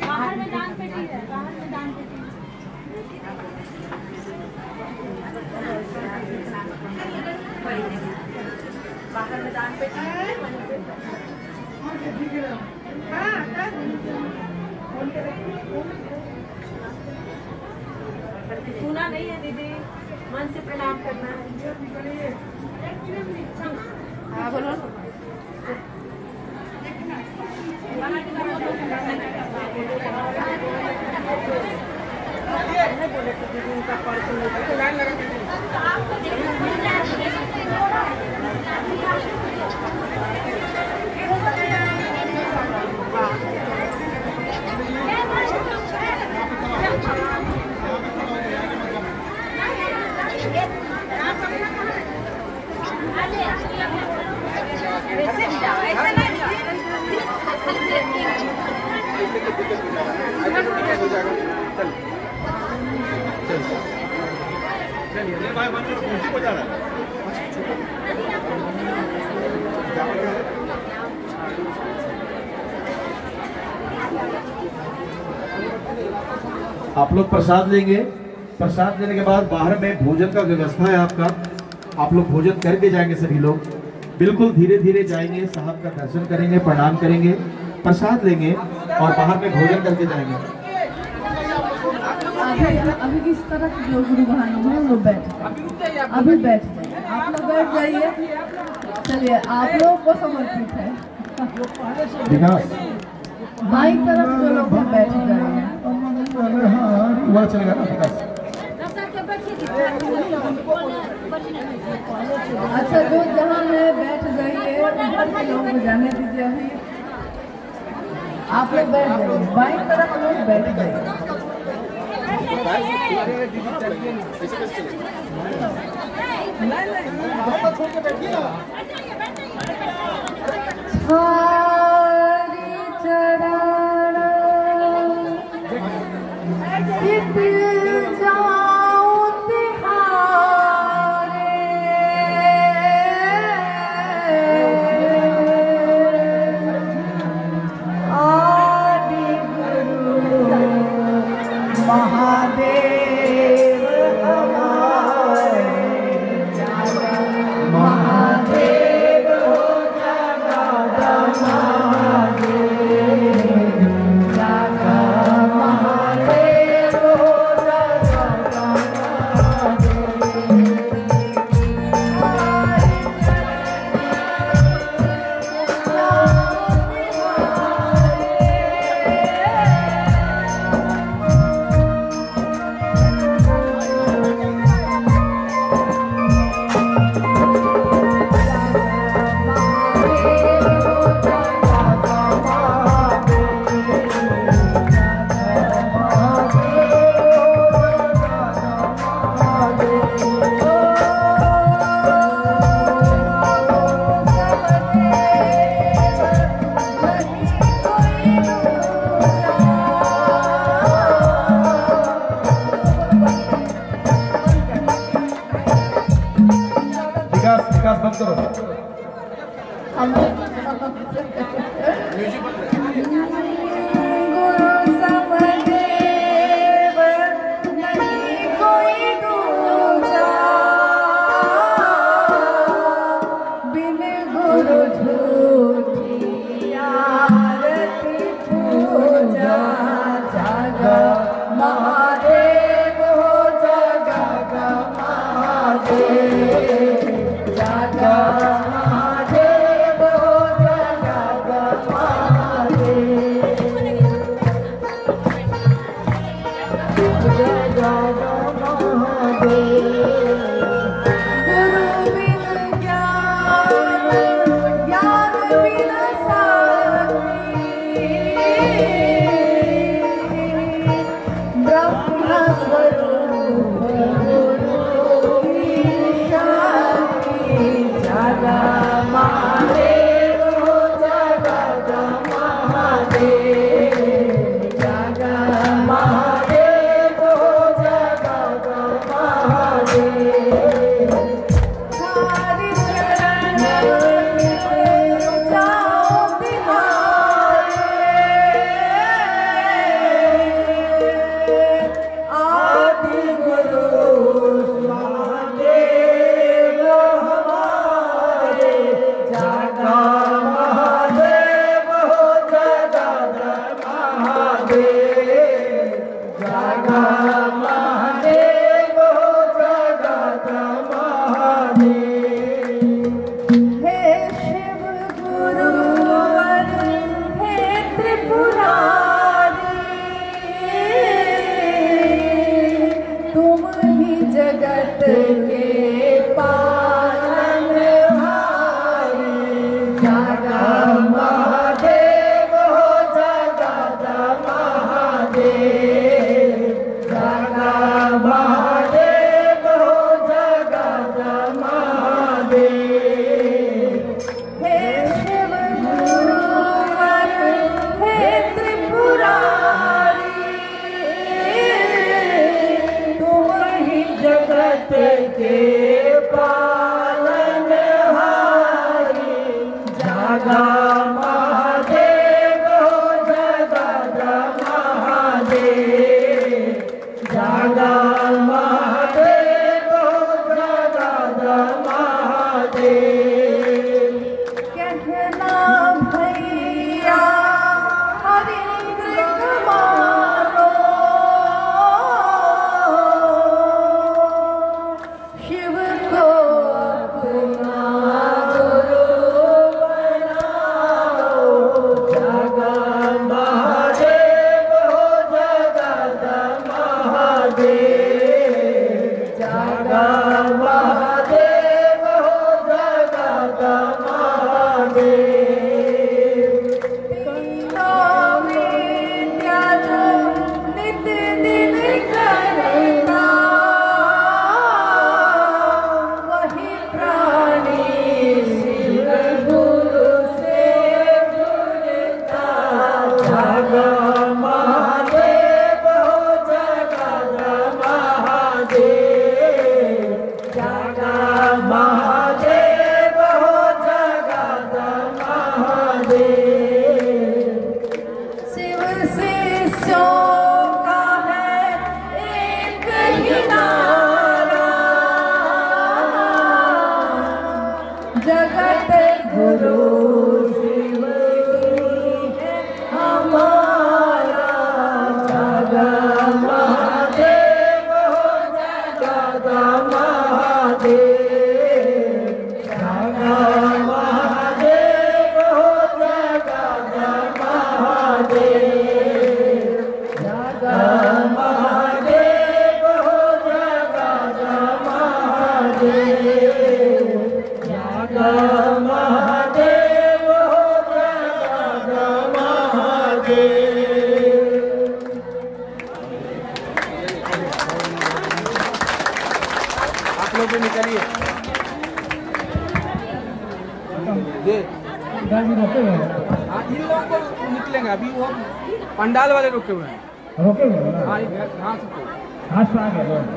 बाहर में दान पेटी है, बाहर में दान पेटी। बाहर में दान पेटी सुना नहीं है दीदी, मन से प्रणाम करना है। हाँ बोलो। आप लोग प्रसाद लेंगे। प्रसाद लेने के बाद बाहर में भोजन का व्यवस्था है आपका, आप लोग भोजन करके जाएंगे। सभी लोग बिल्कुल धीरे धीरे जाएंगे, साहब का दर्शन करेंगे, प्रणाम करेंगे, प्रसाद लेंगे और बाहर में भोजन करके जाएंगे। अभी किस तरह जो गुरु बहाने हैं वो बैठ, अभी बैठ जाइए, आप लोग बैठ जाइए। चलिए आप लोगों को समर्पित है। बाई तरफ जो लोग बैठ जाइए। दोबारा चलेगा ना विकास? अच्छा, जो जहाँ है बैठ जाइए, ऊपर के लोगों को जाने दीजिए। अभी आप लोग बैठ जाइए, बाईं तरफ लोग बैठ जाइए। हरि चरण चित जाऊं तिहारे, आदि गुरु महादेव हमारे, महादेव हो जगत महादेव, जगत महादेव हो जगत विकास बंद करो। गुरु समदेव नहीं कोई दूजा, बिन गुरु झूठी आरती पूजा, जगत महादेव हो जगत महादेव, जगत महादेव हो जगत महादेव, जगत महादेव। गुरु बिन ज्ञान, ज्ञान बिन साथी, ब्रह्म स्वरूप गुरु जगत महादेव हो जगत महादेव, जगत महादेव हो जगत महादेव। हरि चरण जाऊं तिहारे, आदि गुरु महादेव हमारे, जगत महादेव हो जगत महादेव, जगत महादेव हो जगत महादेव। हे शिव गुरुवर, हे त्रिपुरारी, तुम ही जगत के पालनहारी, जगत महादेव हो जगत महादेव, जगत महादेव हो जगत महादेव। हे शिव गुरुवर, हे त्रिपुरारी, तुम ही जगत के पालनहारी, जगत महादेव हो जगत महादेव, जगत महादेव हो जगत महादेव। कहना भैया हरिंद्र मारो, शिव को अपना गुरु बनाओ, जगत महादेव हो जगत महादेव। आप लोग भी निकलिए। दे हाँ, इन लोगों को निकलेंगे अभी, वो पंडाल वाले रुके हुए हैं। हाँ,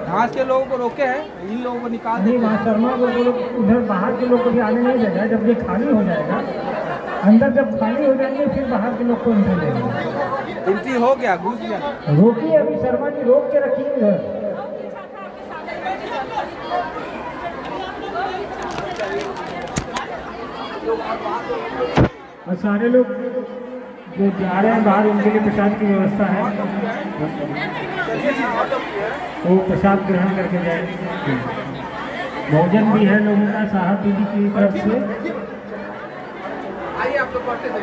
घास के लोगों को रोके हैं, इन लोगों को निकाल देंगे। शर्मा वो लोग उधर बाहर के लोग को भी आने नहीं देगा। जब ये खाली हो जाएगा, अंदर जब खाली हो जाएंगे फिर बाहर के लोग को एंट्री देंगे। एंट्री हो गया, घुस गया। रोकिए, अभी शर्मा जी रोक के रखिए उधर। और सारे लोग जो जा रहे हैं बाहर, उनके लिए प्रसाद की व्यवस्था है, वो प्रसाद ग्रहण करके जाएंगे। भोजन भी है लोगों का साहब दीदी की तरफ से। आइए आप लोग पढ़ते थे।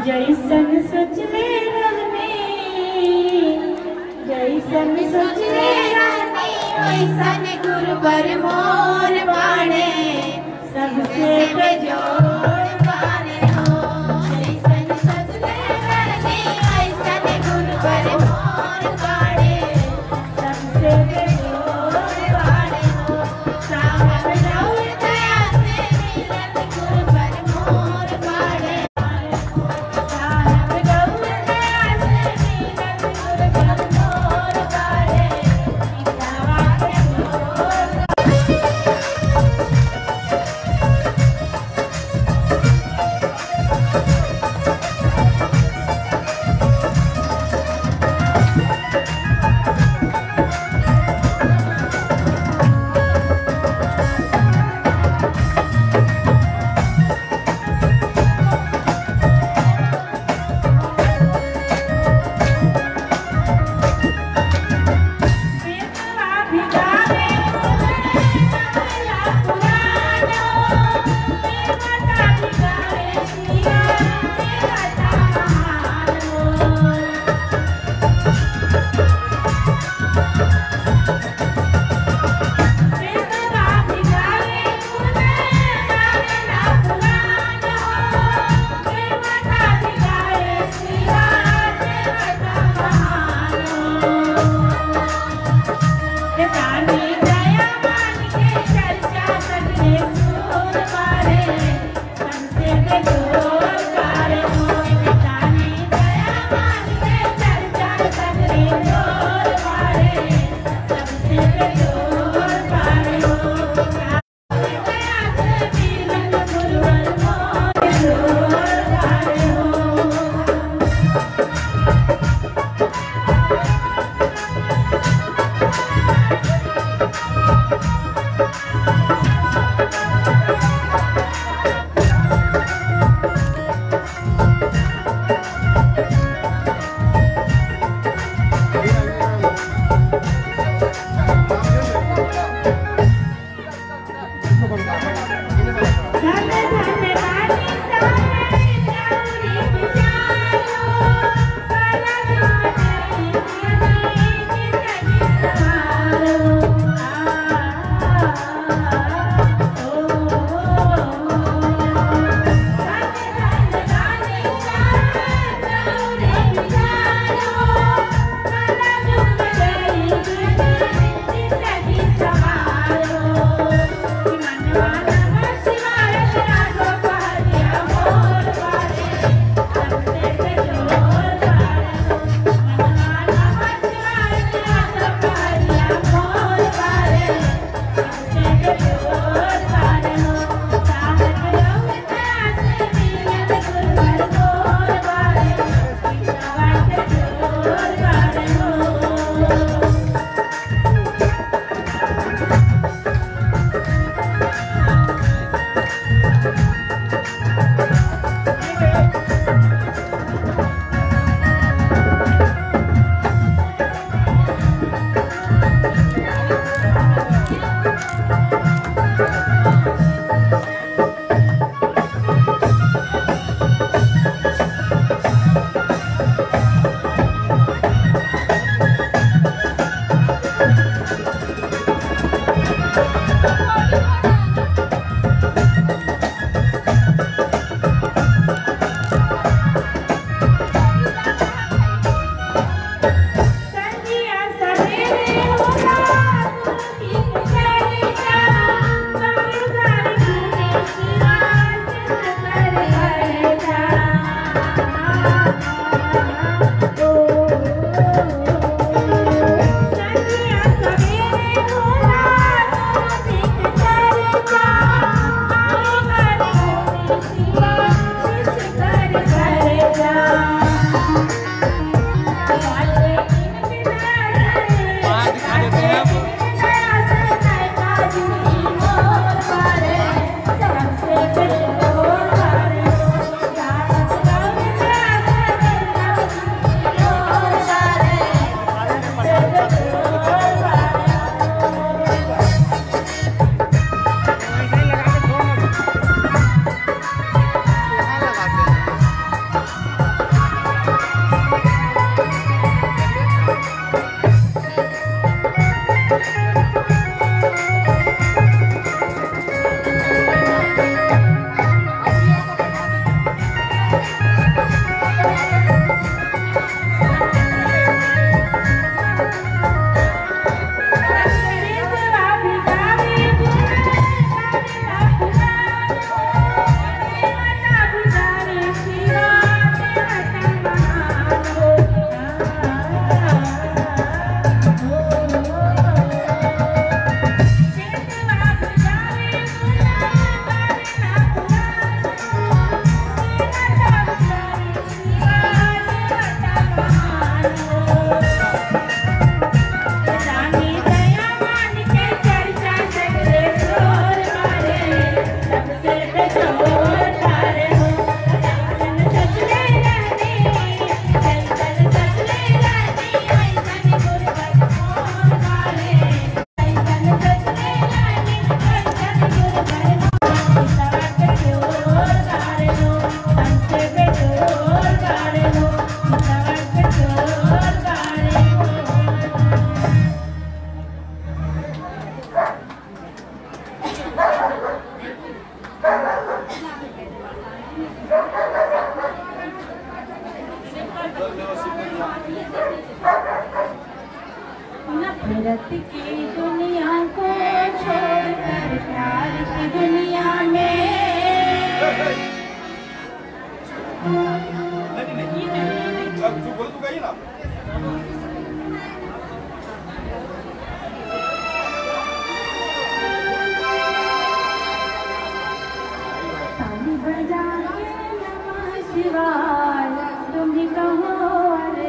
जैसन सोचले रहने, जैसन सोचले रहने, ऐसन गुरुबर मोर बाणे सबसे बेजोड़ बाणे हो। ऐसन सजले रहने, ऐसन गुरुबर मोर बाणे सबसे बेजोड़ बाणे हो। सावन रउर दया से मिलत गुरुबर मोर बाणे। सावन रउर दया से मिलत गुरुबर मोर बाणे। पितावा के मोर नफरत की दुनिया को छोड़कर प्यार की दुनिया में ताली बजा के नमः शिवाय तुम ही कहो अरे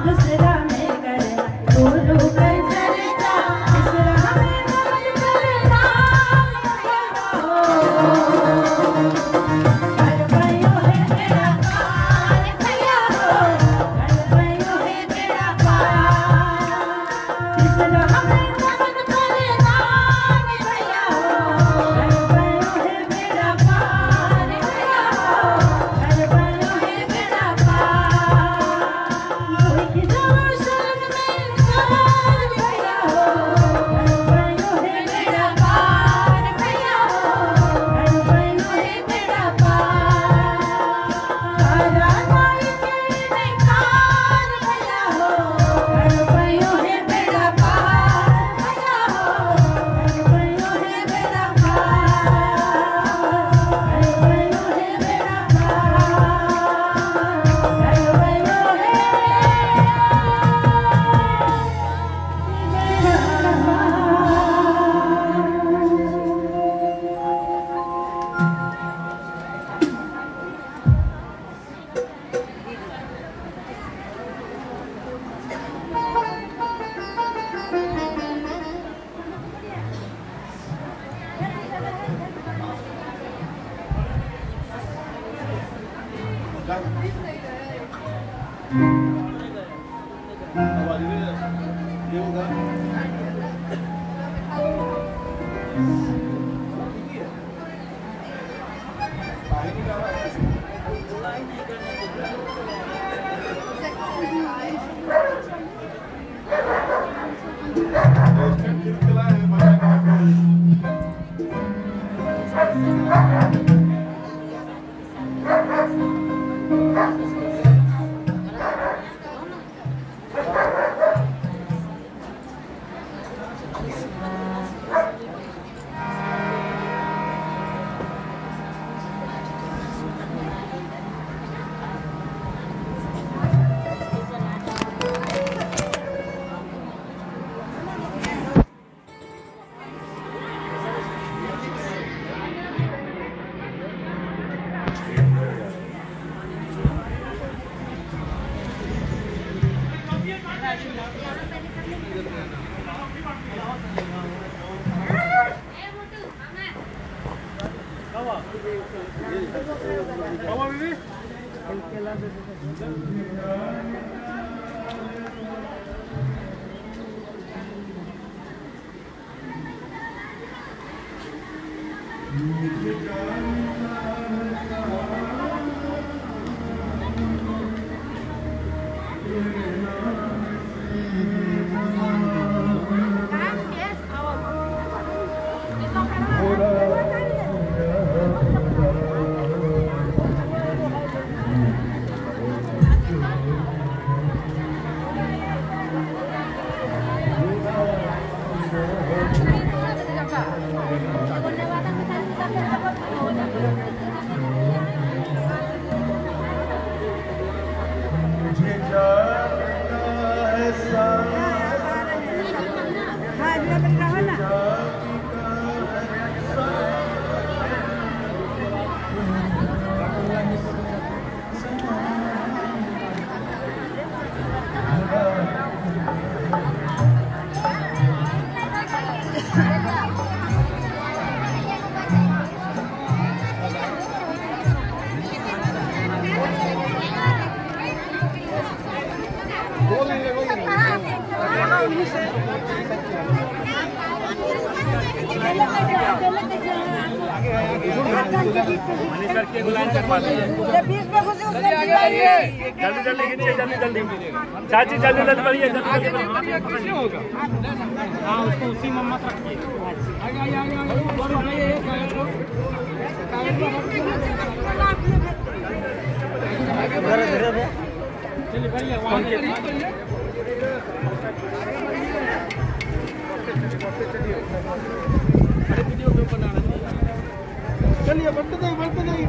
दूसरा में चाची जल्दी जल्दी बढ़िए जल्दी होगा। हाँ उसको उसी में मत रखिए। चलिए बढ़िया वहाँ चलिए बढ़ते नहीं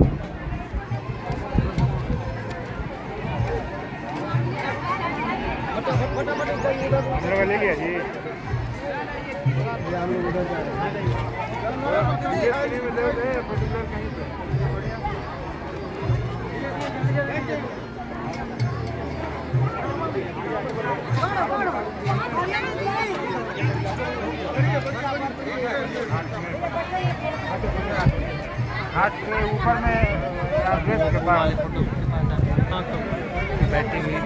ले लिया जी। हम लोग उधर जा रहे हाथ के ऊपर में ड्रेस के पास बैठे हुए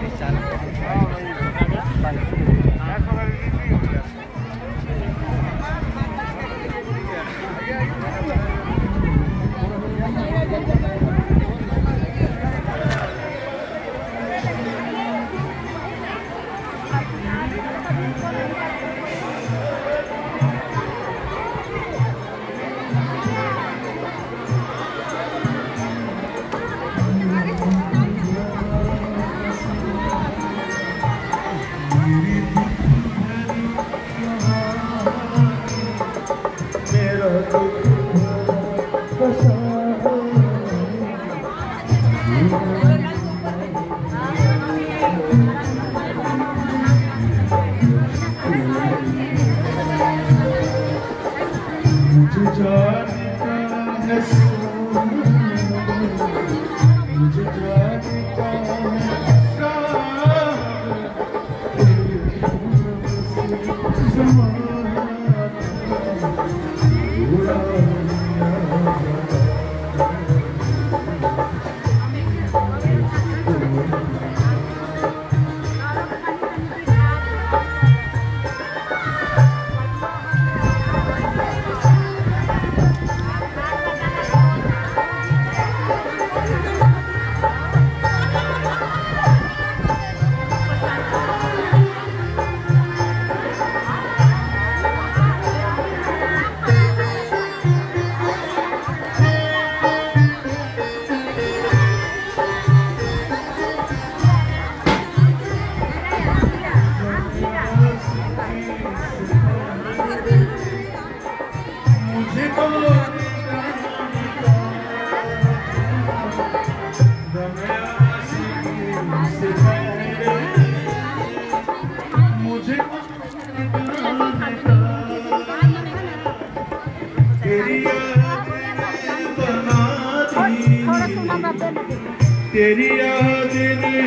तेरी याद ने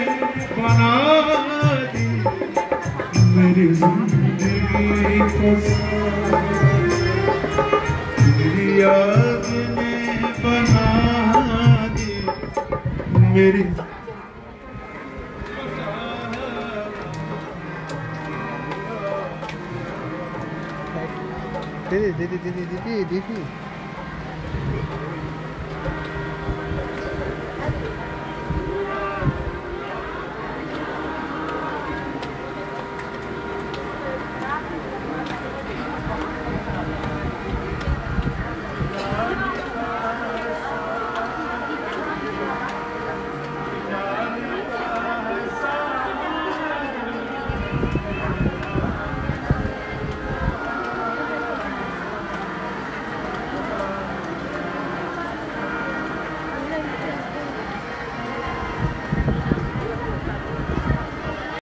बना दी मेरी जिंदगी को तेरी याद ने बना दी मेरी दीदी दीदी दीदी दीदी दीदी